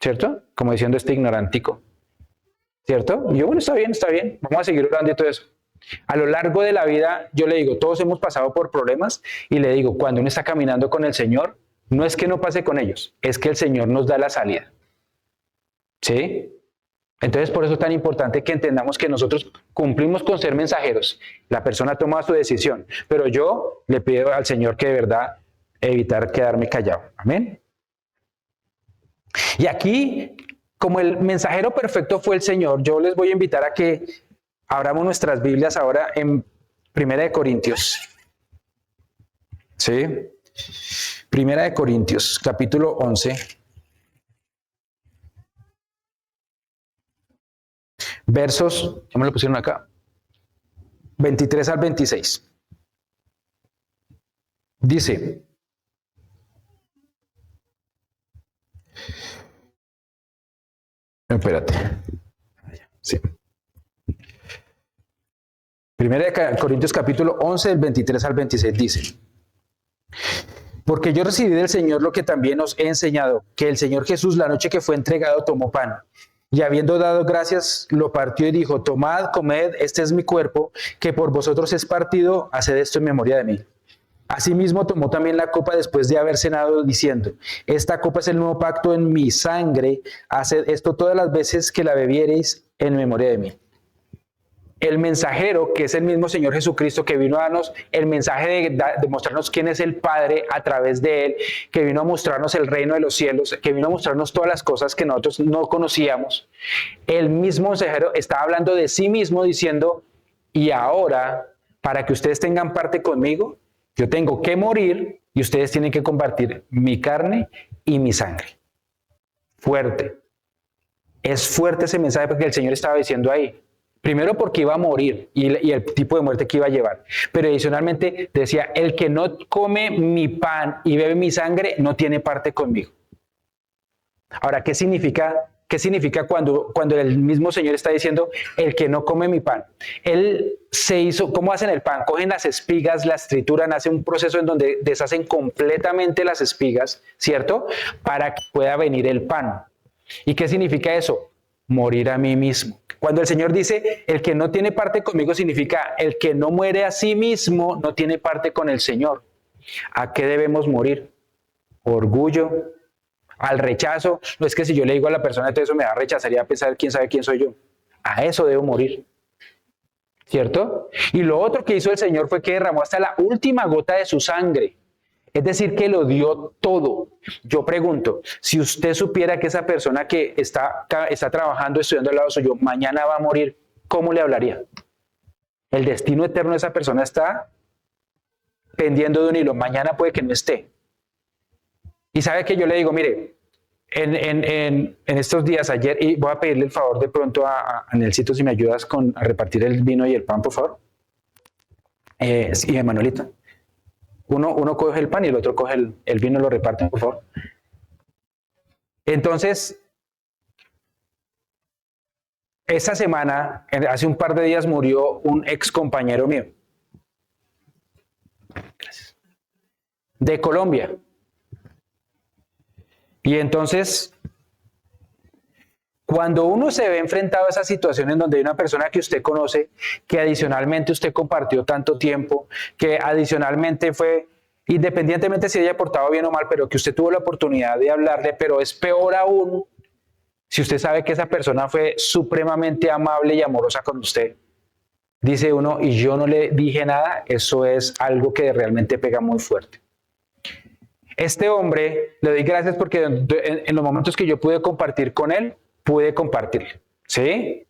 ¿Cierto? Como diciendo este ignorantico. ¿Cierto? Y yo, bueno, está bien, vamos a seguir orando y todo eso. A lo largo de la vida, yo le digo, todos hemos pasado por problemas y le digo, cuando uno está caminando con el Señor, no es que no pase con ellos, es que el Señor nos da la salida. ¿Sí? Entonces, por eso es tan importante que entendamos que nosotros cumplimos con ser mensajeros. La persona toma su decisión, pero yo le pido al Señor que de verdad evitar quedarme callado. Amén. Y aquí, como el mensajero perfecto fue el Señor, yo les voy a invitar a que abramos nuestras Biblias ahora en 1 Corintios. ¿Sí? 1 Corintios, capítulo 11. Versos, ¿cómo me lo pusieron acá? 23 al 26. Dice, espérate. Sí. 1 Corintios capítulo 11, del 23 al 26 dice, porque yo recibí del Señor lo que también os he enseñado, que el Señor Jesús la noche que fue entregado tomó pan, y habiendo dado gracias, lo partió y dijo, tomad, comed, este es mi cuerpo, que por vosotros es partido, haced esto en memoria de mí. Asimismo tomó también la copa después de haber cenado, diciendo, esta copa es el nuevo pacto en mi sangre, haced esto todas las veces que la bebiereis en memoria de mí. el mensajero, que es el mismo Señor Jesucristo, que vino a darnos el mensaje de mostrarnos quién es el Padre a través de Él, que vino a mostrarnos el reino de los cielos, que vino a mostrarnos todas las cosas que nosotros no conocíamos. El mismo mensajero estaba hablando de sí mismo diciendo, y ahora, para que ustedes tengan parte conmigo, yo tengo que morir y ustedes tienen que compartir mi carne y mi sangre. Fuerte. Es fuerte ese mensaje porque el Señor estaba diciendo ahí. Primero porque iba a morir y el tipo de muerte que iba a llevar. Pero adicionalmente decía, el que no come mi pan y bebe mi sangre no tiene parte conmigo. Ahora, ¿qué significa cuando el mismo Señor está diciendo, el que no come mi pan? Él se hizo, ¿cómo hacen el pan? Cogen las espigas, las trituran, hacen un proceso en donde deshacen completamente las espigas, ¿cierto? Para que pueda venir el pan. ¿Y qué significa eso? Morir a mí mismo. Cuando el Señor dice, el que no tiene parte conmigo, significa el que no muere a sí mismo, no tiene parte con el Señor. ¿A qué debemos morir? Orgullo, al rechazo. No es que si yo le digo a la persona todo eso me va a rechazar y va a pensar quién sabe quién soy yo. A eso debo morir. ¿Cierto? Y lo otro que hizo el Señor fue que derramó hasta la última gota de su sangre. Es decir, que lo dio todo. Yo pregunto, si usted supiera que esa persona que está trabajando, estudiando al lado suyo, mañana va a morir, ¿cómo le hablaría? El destino eterno de esa persona está pendiendo de un hilo. Mañana puede que no esté. Y sabe que yo le digo, mire, en estos días, ayer, y voy a pedirle el favor de pronto a Nelsito, si me ayudas a repartir el vino y el pan, por favor. Sí, Emanuelito. Uno coge el pan y el otro coge el vino y lo reparten, por favor. Entonces, esta semana, hace un par de días, murió un ex compañero mío. Gracias. De Colombia. Y entonces, cuando uno se ve enfrentado a esa situación en donde hay una persona que usted conoce, que adicionalmente usted compartió tanto tiempo, que adicionalmente fue, independientemente si haya portado bien o mal, pero que usted tuvo la oportunidad de hablarle, pero es peor aún si usted sabe que esa persona fue supremamente amable y amorosa con usted. Dice uno, y yo no le dije nada, eso es algo que realmente pega muy fuerte. Este hombre, le doy gracias porque en los momentos que yo pude compartir con él, pude compartir, ¿sí?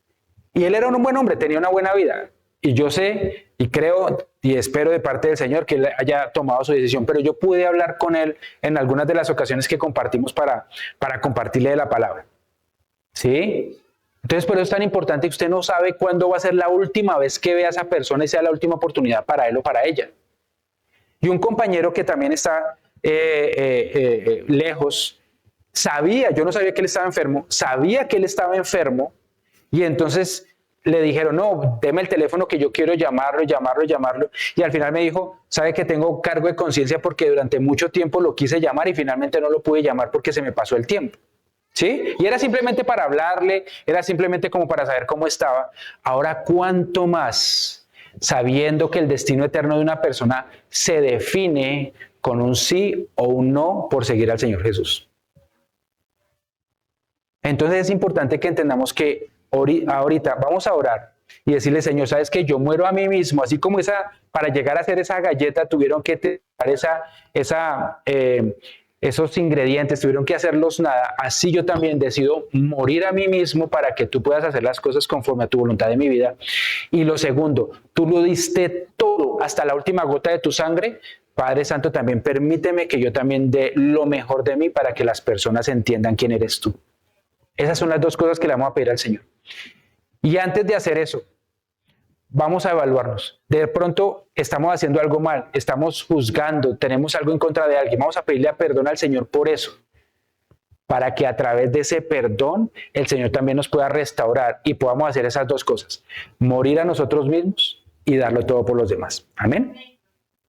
Y él era un buen hombre, tenía una buena vida. Y yo sé, y creo, y espero de parte del Señor que él haya tomado su decisión, pero yo pude hablar con él en algunas de las ocasiones que compartimos para compartirle de la palabra, ¿sí? Entonces, por eso es tan importante que usted no sabe cuándo va a ser la última vez que vea a esa persona y sea la última oportunidad para él o para ella. Y un compañero que también está lejos, yo no sabía que él estaba enfermo, sabía que él estaba enfermo, y entonces le dijeron, no, deme el teléfono que yo quiero llamarlo, y al final me dijo, sabe que tengo cargo de conciencia porque durante mucho tiempo lo quise llamar y finalmente no lo pude llamar porque se me pasó el tiempo, ¿sí? Y era simplemente para hablarle, era simplemente como para saber cómo estaba. Ahora, ¿cuánto más sabiendo que el destino eterno de una persona se define con un sí o un no por seguir al Señor Jesús? Entonces es importante que entendamos que ahorita vamos a orar y decirle, Señor, ¿sabes qué? Yo muero a mí mismo, así como para llegar a hacer esa galleta tuvieron que tener esos ingredientes, tuvieron que hacerlos nada, así yo también decido morir a mí mismo para que tú puedas hacer las cosas conforme a tu voluntad de mi vida. Y lo segundo, tú lo diste todo, hasta la última gota de tu sangre. Padre Santo, también permíteme que yo también dé lo mejor de mí para que las personas entiendan quién eres tú. Esas son las dos cosas que le vamos a pedir al Señor. Y antes de hacer eso, vamos a evaluarnos. De pronto estamos haciendo algo mal, estamos juzgando, tenemos algo en contra de alguien. Vamos a pedirle perdón al Señor por eso, para que a través de ese perdón el Señor también nos pueda restaurar y podamos hacer esas dos cosas, morir a nosotros mismos y darlo todo por los demás. Amén.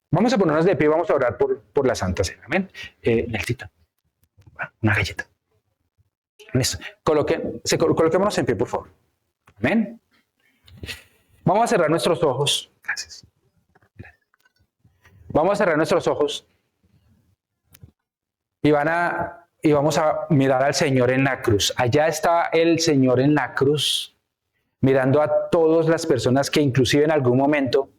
Vamos a ponernos de pie y vamos a orar por la Santa Cena. Amén. Nelsito, una galleta. Listo. Coloquémonos en pie, por favor. Amén. Vamos a cerrar nuestros ojos. Gracias. Vamos a cerrar nuestros ojos y vamos a mirar al Señor en la cruz. Allá está el Señor en la cruz, mirando a todas las personas que inclusive en algún momento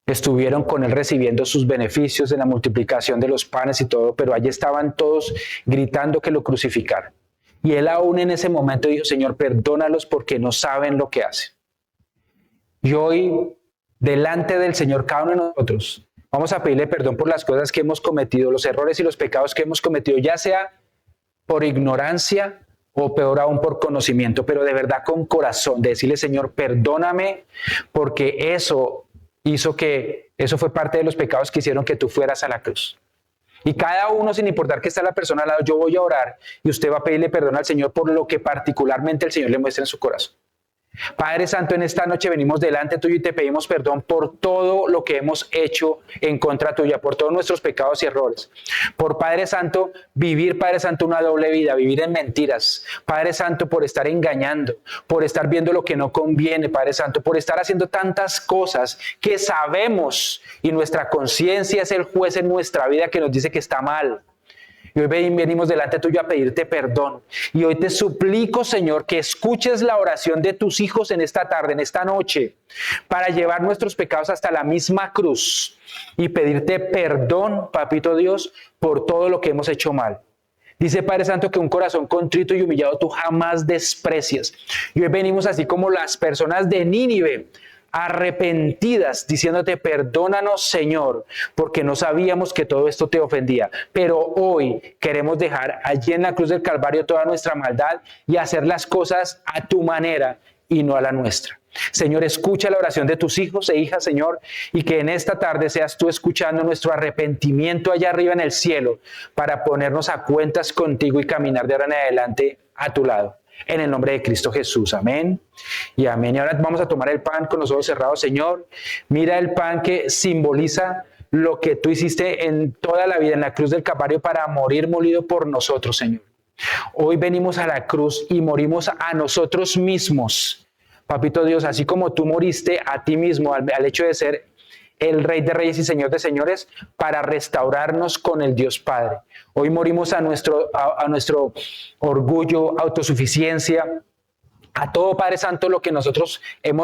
estuvieron con Él recibiendo sus beneficios de la multiplicación de los panes y todo, pero allí estaban todos gritando que lo crucificaran. Y Él aún en ese momento dijo, Señor, perdónalos porque no saben lo que hacen. Y hoy, delante del Señor, cada uno de nosotros, vamos a pedirle perdón por las cosas que hemos cometido, los errores y los pecados que hemos cometido, ya sea por ignorancia o peor aún por conocimiento, pero de verdad con corazón, de decirle, Señor, perdóname, porque eso fue parte de los pecados que hicieron que tú fueras a la cruz. Y cada uno, sin importar que está la persona al lado, yo voy a orar y usted va a pedirle perdón al Señor por lo que particularmente el Señor le muestra en su corazón. Padre Santo, en esta noche venimos delante tuyo y te pedimos perdón por todo lo que hemos hecho en contra tuya, por todos nuestros pecados y errores. Por, Padre Santo, vivir, Padre Santo, una doble vida, vivir en mentiras. Padre Santo, por estar engañando, por estar viendo lo que no conviene, Padre Santo, por estar haciendo tantas cosas que sabemos y nuestra conciencia es el juez en nuestra vida que nos dice que está mal. Y hoy venimos delante tuyo a pedirte perdón. Y hoy te suplico, Señor, que escuches la oración de tus hijos en esta tarde, en esta noche, para llevar nuestros pecados hasta la misma cruz y pedirte perdón, Papito Dios, por todo lo que hemos hecho mal. Dice Padre Santo que un corazón contrito y humillado tú jamás desprecias. Y hoy venimos así como las personas de Nínive, arrepentidas, diciéndote, perdónanos, Señor, porque no sabíamos que todo esto te ofendía. Pero hoy queremos dejar allí en la cruz del Calvario toda nuestra maldad y hacer las cosas a tu manera y no a la nuestra. Señor, escucha la oración de tus hijos e hijas, Señor, y que en esta tarde seas tú escuchando nuestro arrepentimiento allá arriba en el cielo para ponernos a cuentas contigo y caminar de ahora en adelante a tu lado. En el nombre de Cristo Jesús, amén y amén. Y ahora vamos a tomar el pan con los ojos cerrados. Señor, mira el pan que simboliza lo que tú hiciste en toda la vida en la cruz del Calvario para morir molido por nosotros, Señor. Hoy venimos a la cruz y morimos a nosotros mismos. Papito Dios, así como tú moriste a ti mismo al hecho de ser el Rey de Reyes y Señor de Señores para restaurarnos con el Dios Padre. Hoy morimos a nuestro orgullo, autosuficiencia, a todo, Padre Santo, lo que nosotros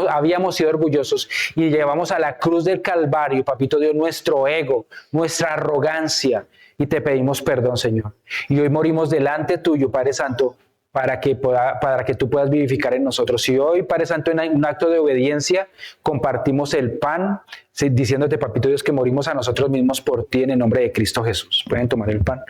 habíamos sido orgullosos y llevamos a la cruz del Calvario, Papito Dios, nuestro ego, nuestra arrogancia, y te pedimos perdón, Señor. Y hoy morimos delante tuyo, Padre Santo, para que tú puedas vivificar en nosotros. Y hoy, Padre Santo, en un acto de obediencia, compartimos el pan, diciéndote, Papito Dios, que morimos a nosotros mismos por ti en el nombre de Cristo Jesús. Pueden tomar el pan.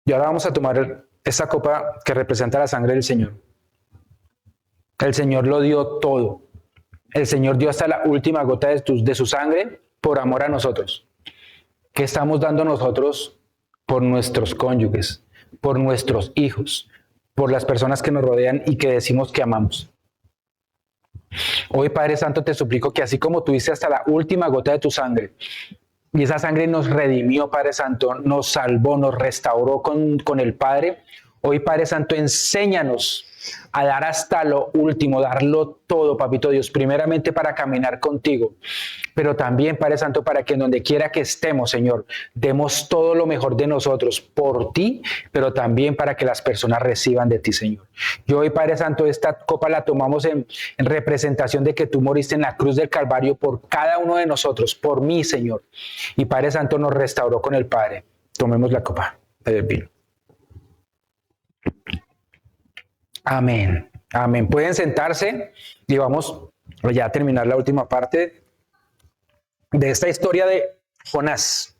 Y ahora vamos a tomar esta copa que representa la sangre del Señor. El Señor lo dio todo. El Señor dio hasta la última gota de su sangre por amor a nosotros. ¿Qué estamos dando nosotros por nuestros cónyuges, por nuestros hijos, por las personas que nos rodean y que decimos que amamos? Hoy, Padre Santo, te suplico que así como tú diste hasta la última gota de tu sangre, y esa sangre nos redimió, Padre Santo, nos salvó, nos restauró con el Padre. Hoy, Padre Santo, enséñanos a dar hasta lo último, darlo todo, Papito Dios, primeramente para caminar contigo, pero también, Padre Santo, para que en donde quiera que estemos, Señor, demos todo lo mejor de nosotros por ti, pero también para que las personas reciban de ti, Señor. Y hoy, Padre Santo, esta copa la tomamos en representación de que tú moriste en la cruz del Calvario por cada uno de nosotros, por mí, Señor. Y Padre Santo nos restauró con el Padre. Tomemos la copa del vino. Amén, amén. Pueden sentarse y vamos ya a terminar la última parte de esta historia de Jonás.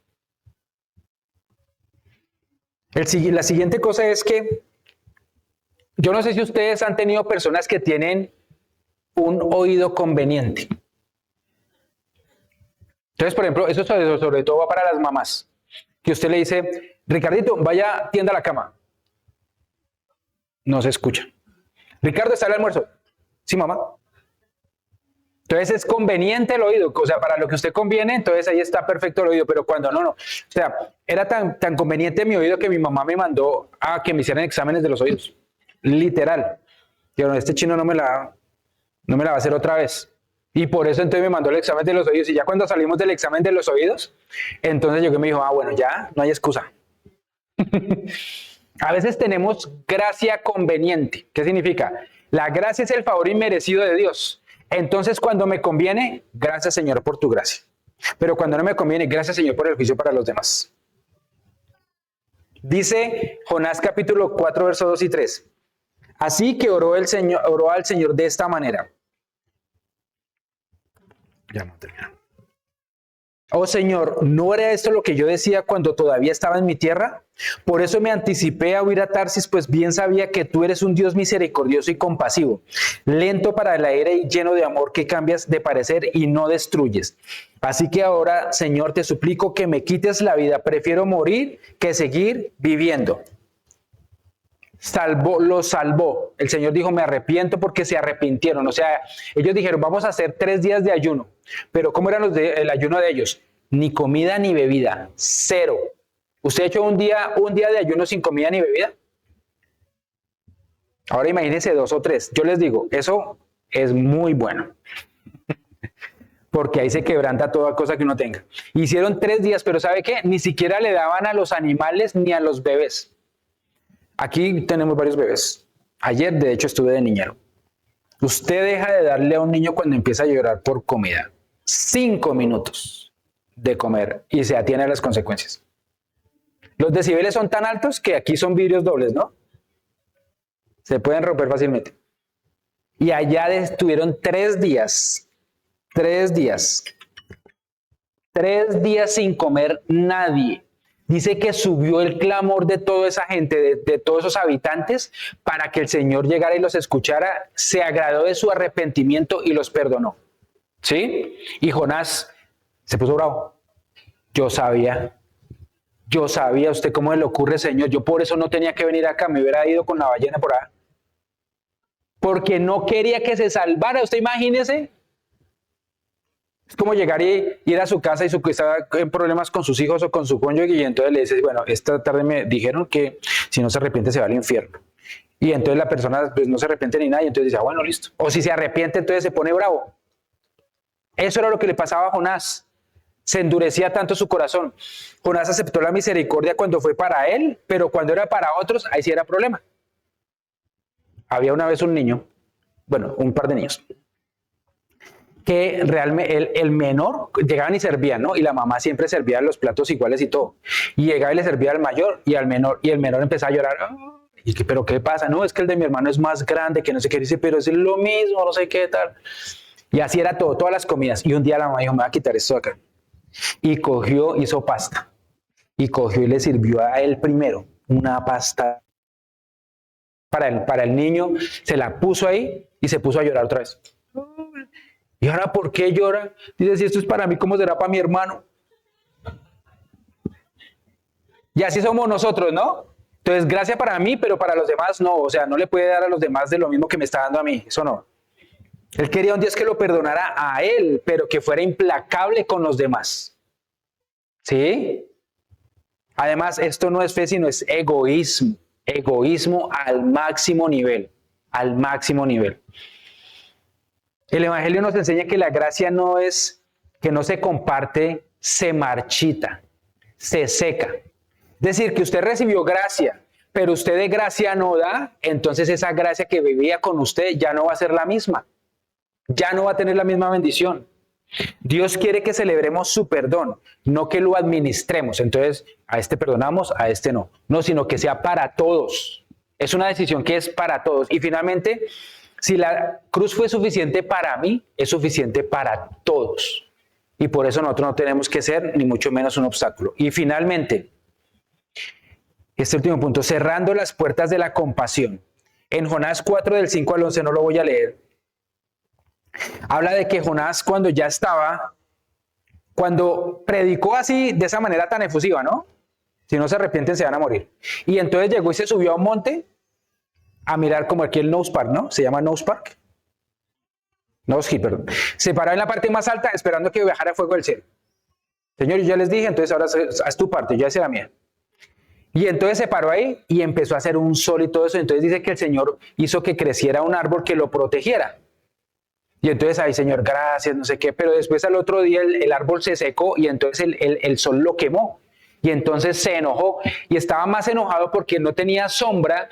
La siguiente cosa es que yo no sé si ustedes han tenido personas que tienen un oído conveniente. Entonces, por ejemplo, eso sobre todo va para las mamás, que usted le dice, Ricardito, vaya, tienda la cama. No se escucha. Ricardo, ¿está el almuerzo? Sí, mamá. Entonces es conveniente el oído, o sea, para lo que usted conviene, entonces ahí está perfecto el oído, pero cuando no. O sea, era tan conveniente mi oído que mi mamá me mandó a que me hicieran exámenes de los oídos. Literal. Digo, este chino no me la va a hacer otra vez. Y por eso entonces me mandó el examen de los oídos. Y ya cuando salimos del examen de los oídos, entonces yo que me dijo, bueno, ya no hay excusa. A veces tenemos gracia conveniente. ¿Qué significa? La gracia es el favor inmerecido de Dios. Entonces, cuando me conviene, gracias Señor por tu gracia. Pero cuando no me conviene, gracias Señor por el juicio para los demás. Dice Jonás capítulo 4, versos 2 y 3. Así que oró al Señor de esta manera. Ya no termina. Oh Señor, ¿no era esto lo que yo decía cuando todavía estaba en mi tierra? Por eso me anticipé a huir a Tarsis, pues bien sabía que tú eres un Dios misericordioso y compasivo, lento para la ira y lleno de amor, que cambias de parecer y no destruyes. Así que ahora, Señor, te suplico que me quites la vida. Prefiero morir que seguir viviendo. Lo salvó. El Señor dijo, me arrepiento, porque se arrepintieron. O sea, ellos dijeron, vamos a hacer 3 días de ayuno. Pero ¿cómo era el ayuno de ellos? Ni comida ni bebida. 0. ¿Usted ha hecho un día de ayuno sin comida ni bebida? Ahora imagínense 2 o 3. Yo les digo, eso es muy bueno. Porque ahí se quebranta toda cosa que uno tenga. Hicieron 3 días, pero ¿sabe qué? Ni siquiera le daban a los animales ni a los bebés. Aquí tenemos varios bebés. Ayer, de hecho, estuve de niñero. Usted deja de darle a un niño cuando empieza a llorar por comida. 5 minutos de comer y se atiene a las consecuencias. Los decibeles son tan altos que aquí son vidrios dobles, ¿no? Se pueden romper fácilmente. Y allá estuvieron 3 días. 3 días. 3 días sin comer nadie. Dice que subió el clamor de toda esa gente, de todos esos habitantes, para que el Señor llegara y los escuchara, se agradó de su arrepentimiento y los perdonó. ¿Sí? Y Jonás se puso bravo. Yo sabía, ¿usted cómo le ocurre, Señor? Yo por eso no tenía que venir acá, me hubiera ido con la ballena por ahí. Porque no quería que se salvara, usted imagínese. Es como llegar y ir a su casa y estaba en problemas con sus hijos o con su cónyuge y entonces le dices, bueno, esta tarde me dijeron que si no se arrepiente se va al infierno. Y entonces la persona pues, no se arrepiente ni nada y entonces dice, bueno, listo. O si se arrepiente entonces se pone bravo. Eso era lo que le pasaba a Jonás. Se endurecía tanto su corazón. Jonás aceptó la misericordia cuando fue para él, pero cuando era para otros, ahí sí era problema. Había una vez un niño, bueno, un par de niños, que realmente el menor llegaban y servían, ¿no? Y la mamá siempre servía los platos iguales y todo. Y llegaba y le servía al mayor y al menor, y el menor empezaba a llorar. Y que, ¿pero qué pasa? No, es que el de mi hermano es más grande, que no sé qué. Dice, pero es lo mismo, no sé qué tal. Y así era todo, todas las comidas. Y un día la mamá dijo, me voy a quitar esto de acá. Y cogió, hizo pasta. Y cogió y le sirvió a él primero una pasta para el niño. Se la puso ahí y se puso a llorar otra vez. ¿Y ahora por qué llora? Dice, si esto es para mí, ¿cómo será para mi hermano? Y así somos nosotros, ¿no? Entonces, gracia para mí, pero para los demás no. O sea, no le puede dar a los demás de lo mismo que me está dando a mí. Eso no. Él quería un Dios que lo perdonara a él, pero que fuera implacable con los demás. ¿Sí? Además, esto no es fe, sino es egoísmo. Egoísmo al máximo nivel. Al máximo nivel. El Evangelio nos enseña que la gracia no es que no se comparte, se marchita, se seca. Es decir, que usted recibió gracia, pero usted de gracia no da, entonces esa gracia que vivía con usted ya no va a ser la misma. Ya no va a tener la misma bendición. Dios quiere que celebremos su perdón, no que lo administremos. Entonces, a este perdonamos, a este no. No, sino que sea para todos. Es una decisión que es para todos. Y finalmente, si la cruz fue suficiente para mí, es suficiente para todos. Y por eso nosotros no tenemos que ser ni mucho menos un obstáculo. Y finalmente, este último punto, cerrando las puertas de la compasión. En Jonás 4, del 5 al 11, no lo voy a leer. Habla de que Jonás cuando predicó así, de esa manera tan efusiva, ¿no? Si no se arrepienten, se van a morir. Y entonces llegó y se subió a un monte a mirar como aquí el Nose Park, ¿no? Se llama Nose Park. Nose Hill, perdón. Se paró en la parte más alta esperando que bajara fuego del cielo. Señor, yo ya les dije, entonces ahora haz tu parte, yo hice la mía. Y entonces se paró ahí y empezó a hacer un sol y todo eso. Entonces dice que el Señor hizo que creciera un árbol que lo protegiera. Y entonces, ay, Señor, gracias, no sé qué. Pero después al otro día el árbol se secó y entonces el sol lo quemó. Y entonces se enojó y estaba más enojado porque no tenía sombra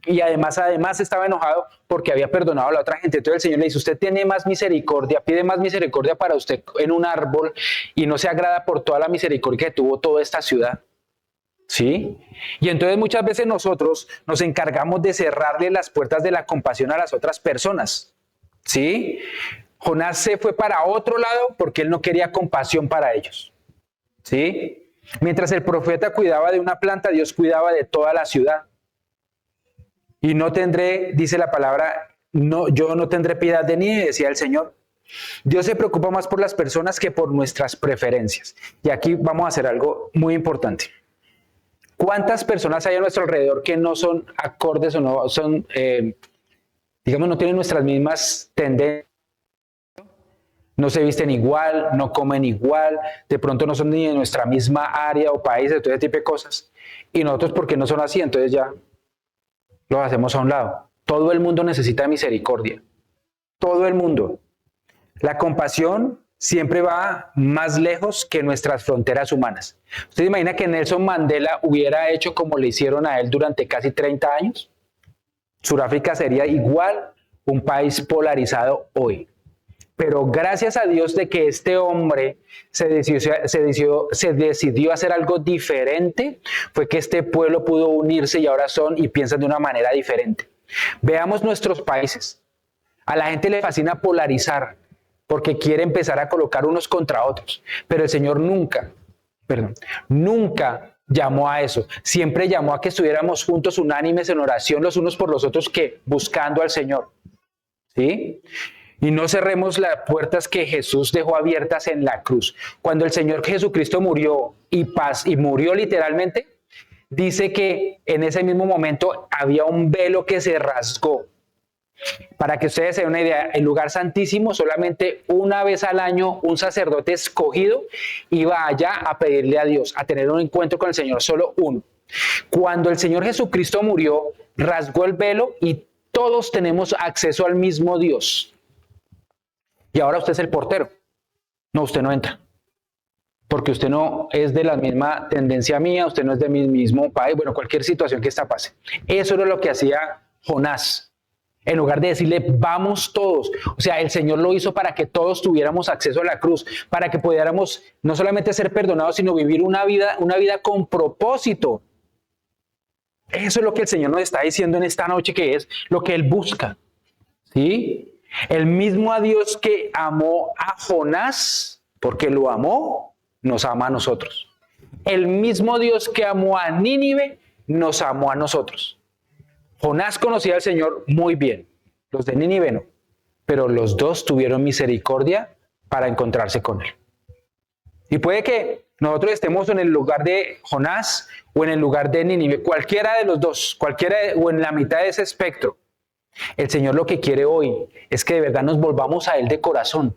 y además estaba enojado porque había perdonado a la otra gente. Entonces el Señor le dice, usted tiene más misericordia, pide más misericordia para usted en un árbol y no se agrada por toda la misericordia que tuvo toda esta ciudad. ¿Sí? Y entonces muchas veces nosotros nos encargamos de cerrarle las puertas de la compasión a las otras personas. ¿Sí? Jonás se fue para otro lado porque él no quería compasión para ellos. ¿Sí? Mientras el profeta cuidaba de una planta, Dios cuidaba de toda la ciudad. Y no tendré, dice la palabra, no, yo no tendré piedad de Nínive, decía el Señor. Dios se preocupa más por las personas que por nuestras preferencias. Y aquí vamos a hacer algo muy importante. ¿Cuántas personas hay a nuestro alrededor que no son acordes o no son, digamos, no tienen nuestras mismas tendencias? No se visten igual, no comen igual, de pronto no son ni de nuestra misma área o país, de todo ese tipo de cosas. Y nosotros, porque no son así, entonces ya los hacemos a un lado. Todo el mundo necesita misericordia. Todo el mundo. La compasión siempre va más lejos que nuestras fronteras humanas. ¿Usted imagina que Nelson Mandela hubiera hecho como le hicieron a él durante casi 30 años? Sudáfrica sería igual un país polarizado hoy. Pero gracias a Dios de que este hombre se decidió hacer algo diferente, fue que este pueblo pudo unirse y ahora son y piensan de una manera diferente. Veamos nuestros países. A la gente le fascina polarizar porque quiere empezar a colocar unos contra otros. Pero el Señor nunca llamó a eso. Siempre llamó a que estuviéramos juntos, unánimes en oración los unos por los otros, que buscando al Señor. ¿Sí? Y no cerremos las puertas que Jesús dejó abiertas en la cruz. Cuando el Señor Jesucristo murió y murió literalmente, dice que en ese mismo momento había un velo que se rasgó. Para que ustedes se den una idea, el lugar santísimo solamente una vez al año un sacerdote escogido iba allá a pedirle a Dios, a tener un encuentro con el Señor, solo uno. Cuando el Señor Jesucristo murió, rasgó el velo y todos tenemos acceso al mismo Dios. Y ahora usted es el portero. No, usted no entra. Porque usted no es de la misma tendencia mía, usted no es de mi mismo país, bueno, cualquier situación que esta pase. Eso era lo que hacía Jonás. En lugar de decirle, vamos todos. O sea, el Señor lo hizo para que todos tuviéramos acceso a la cruz, para que pudiéramos no solamente ser perdonados, sino vivir una vida con propósito. Eso es lo que el Señor nos está diciendo en esta noche, que es lo que Él busca. ¿Sí? El mismo a Dios que amó a Jonás, porque lo amó, nos ama a nosotros. El mismo Dios que amó a Nínive, nos amó a nosotros. Jonás conocía al Señor muy bien, los de Nínive no, pero los dos tuvieron misericordia para encontrarse con Él. Y puede que nosotros estemos en el lugar de Jonás o en el lugar de Nínive, cualquiera de los dos, o en la mitad de ese espectro. El Señor lo que quiere hoy es que de verdad nos volvamos a Él de corazón.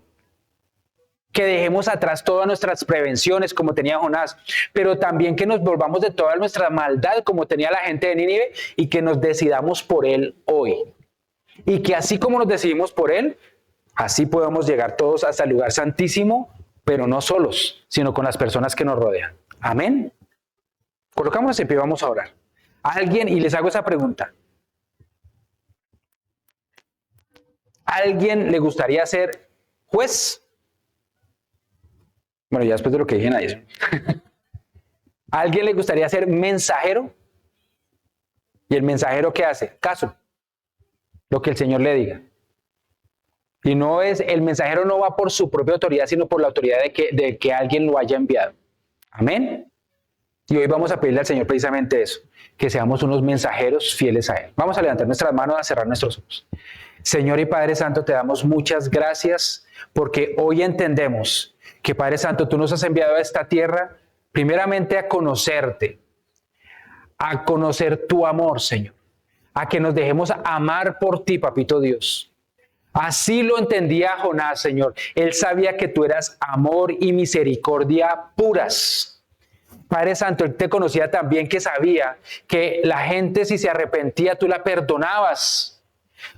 Que dejemos atrás todas nuestras prevenciones como tenía Jonás, pero también que nos volvamos de toda nuestra maldad como tenía la gente de Nínive y que nos decidamos por Él hoy. Y que así como nos decidimos por Él, así podamos llegar todos hasta el lugar santísimo, pero no solos, sino con las personas que nos rodean. Amén. Colocámonos en pie y vamos a orar. ¿A alguien? Y les hago esa pregunta. ¿A alguien le gustaría ser juez? Bueno, ya después de lo que dije, nadie. ¿A alguien le gustaría ser mensajero? ¿Y el mensajero qué hace? Caso. Lo que el Señor le diga. Y no es, el mensajero no va por su propia autoridad, sino por la autoridad de que alguien lo haya enviado. Amén. Y hoy vamos a pedirle al Señor precisamente eso, que seamos unos mensajeros fieles a Él. Vamos a levantar nuestras manos, a cerrar nuestros ojos. Señor y Padre Santo, te damos muchas gracias porque hoy entendemos que, Padre Santo, tú nos has enviado a esta tierra primeramente a conocerte, a conocer tu amor, Señor, a que nos dejemos amar por ti, Papito Dios. Así lo entendía Jonás, Señor. Él sabía que tú eras amor y misericordia puras. Padre Santo, Él te conocía también, que sabía que la gente, si se arrepentía, tú la perdonabas.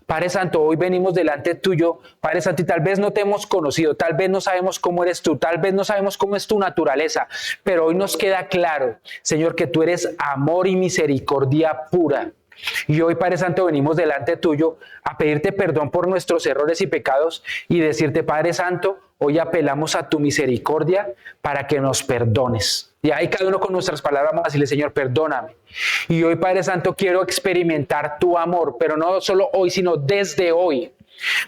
Padre Santo, hoy venimos delante tuyo, Padre Santo, y tal vez no te hemos conocido, tal vez no sabemos cómo eres tú, tal vez no sabemos cómo es tu naturaleza, pero hoy nos queda claro, Señor, que tú eres amor y misericordia pura. Y hoy, Padre Santo, venimos delante tuyo a pedirte perdón por nuestros errores y pecados y decirte, Padre Santo, hoy apelamos a tu misericordia para que nos perdones. Y ahí cada uno con nuestras palabras vamos a decirle, Señor, perdóname. Y hoy, Padre Santo, quiero experimentar tu amor, pero no solo hoy, sino desde hoy.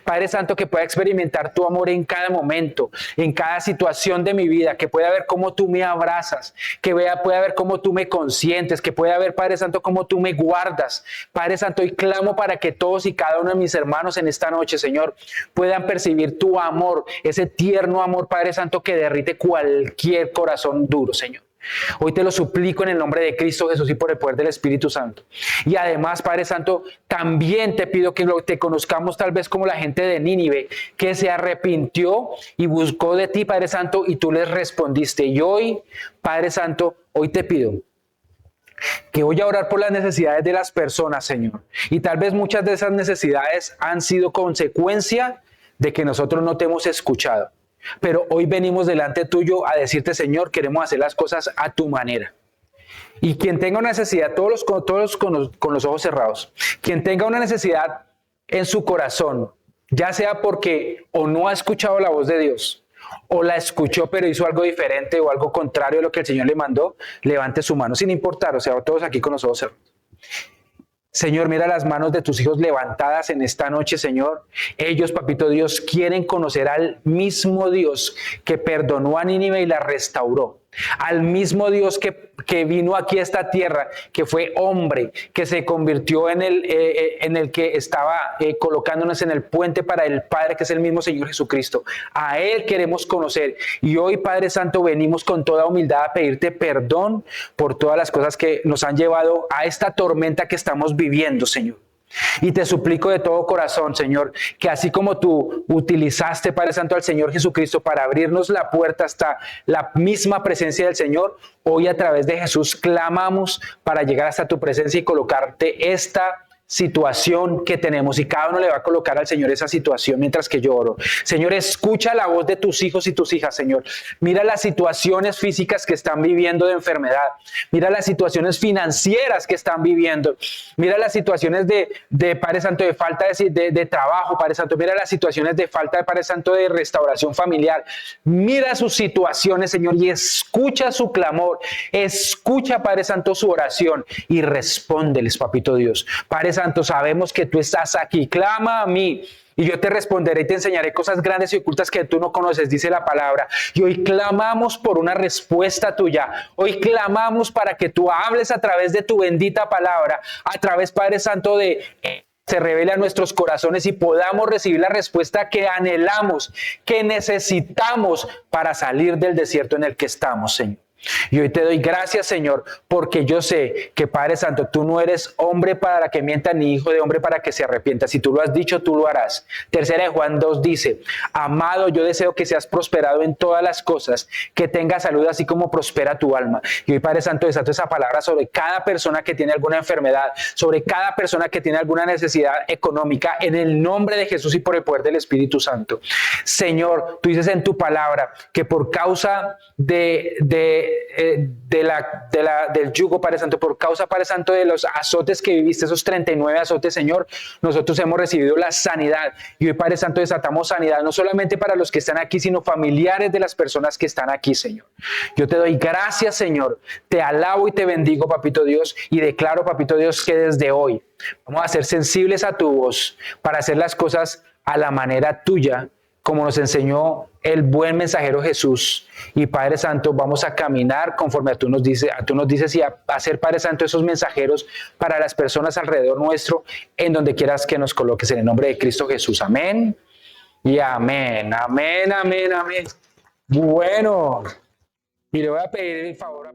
Padre Santo, que pueda experimentar tu amor en cada momento, en cada situación de mi vida, que pueda ver cómo tú me abrazas, que pueda ver cómo tú me consientes, que pueda ver, Padre Santo, cómo tú me guardas. Padre Santo, y clamo para que todos y cada uno de mis hermanos en esta noche, Señor, puedan percibir tu amor, ese tierno amor, Padre Santo, que derrite cualquier corazón duro, Señor. Hoy te lo suplico en el nombre de Cristo Jesús y por el poder del Espíritu Santo. Y además, Padre Santo, también te pido que te conozcamos tal vez como la gente de Nínive, que se arrepintió y buscó de ti, Padre Santo, y tú les respondiste. Y hoy, Padre Santo, hoy te pido que voy a orar por las necesidades de las personas, Señor. Y tal vez muchas de esas necesidades han sido consecuencia de que nosotros no te hemos escuchado. Pero hoy venimos delante tuyo a decirte, Señor, queremos hacer las cosas a tu manera. Y quien tenga una necesidad, todos con los ojos cerrados, quien tenga una necesidad en su corazón, ya sea porque o no ha escuchado la voz de Dios, o la escuchó pero hizo algo diferente o algo contrario a lo que el Señor le mandó, levante su mano, sin importar, o sea, todos aquí con los ojos cerrados. Señor, mira las manos de tus hijos levantadas en esta noche, Señor. Ellos, Papito Dios, quieren conocer al mismo Dios que perdonó a Nínive y la restauró. Al mismo Dios que vino aquí a esta tierra, que fue hombre, que se convirtió en el que estaba colocándonos en el puente para el Padre, que es el mismo Señor Jesucristo. A Él queremos conocer. Y hoy, Padre Santo, venimos con toda humildad a pedirte perdón por todas las cosas que nos han llevado a esta tormenta que estamos viviendo, Señor. Y te suplico de todo corazón, Señor, que así como tú utilizaste, Padre Santo, al Señor Jesucristo para abrirnos la puerta hasta la misma presencia del Señor, hoy a través de Jesús clamamos para llegar hasta tu presencia y colocarte esta situación que tenemos, y cada uno le va a colocar al Señor esa situación mientras que yo oro. Señor, escucha la voz de tus hijos y tus hijas, Señor. Mira las situaciones físicas que están viviendo de enfermedad. Mira las situaciones financieras que están viviendo. Mira las situaciones de Padre Santo, de falta de trabajo, Padre Santo. Mira las situaciones de falta de Padre Santo, de restauración familiar. Mira sus situaciones, Señor, y escucha su clamor. Escucha, Padre Santo, su oración y respóndeles, Papito Dios. Padre Santo, sabemos que tú estás aquí. Clama a mí y yo te responderé y te enseñaré cosas grandes y ocultas que tú no conoces, dice la palabra. Y hoy clamamos por una respuesta tuya. Hoy clamamos para que tú hables a través de tu bendita palabra, a través, Padre Santo, de se revele a nuestros corazones y podamos recibir la respuesta que anhelamos, que necesitamos para salir del desierto en el que estamos, Señor. Y hoy te doy gracias, Señor, porque yo sé que, Padre Santo, tú no eres hombre para que mienta, ni hijo de hombre para que se arrepienta. Si tú lo has dicho, tú lo harás. Tercera de Juan 2 dice, amado, yo deseo que seas prosperado en todas las cosas, que tengas salud así como prospera tu alma. Y hoy, Padre Santo, desato esa palabra sobre cada persona que tiene alguna enfermedad, sobre cada persona que tiene alguna necesidad económica, en el nombre de Jesús y por el poder del Espíritu Santo. Señor, tú dices en tu palabra que por causa del yugo, Padre Santo, por causa, Padre Santo, de los azotes que viviste, esos 39 azotes, Señor, nosotros hemos recibido la sanidad. Y hoy, Padre Santo, desatamos sanidad, no solamente para los que están aquí, sino familiares de las personas que están aquí, Señor. Yo te doy gracias, Señor, te alabo y te bendigo, Papito Dios, y declaro, Papito Dios, que desde hoy vamos a ser sensibles a tu voz para hacer las cosas a la manera tuya, como nos enseñó el buen mensajero Jesús. Y Padre Santo, vamos a caminar conforme tú nos dices y a hacer, Padre Santo, esos mensajeros para las personas alrededor nuestro, en donde quieras que nos coloques, en el nombre de Cristo Jesús. Amén y amén, amén, amén, amén. Bueno, y le voy a pedir el favor a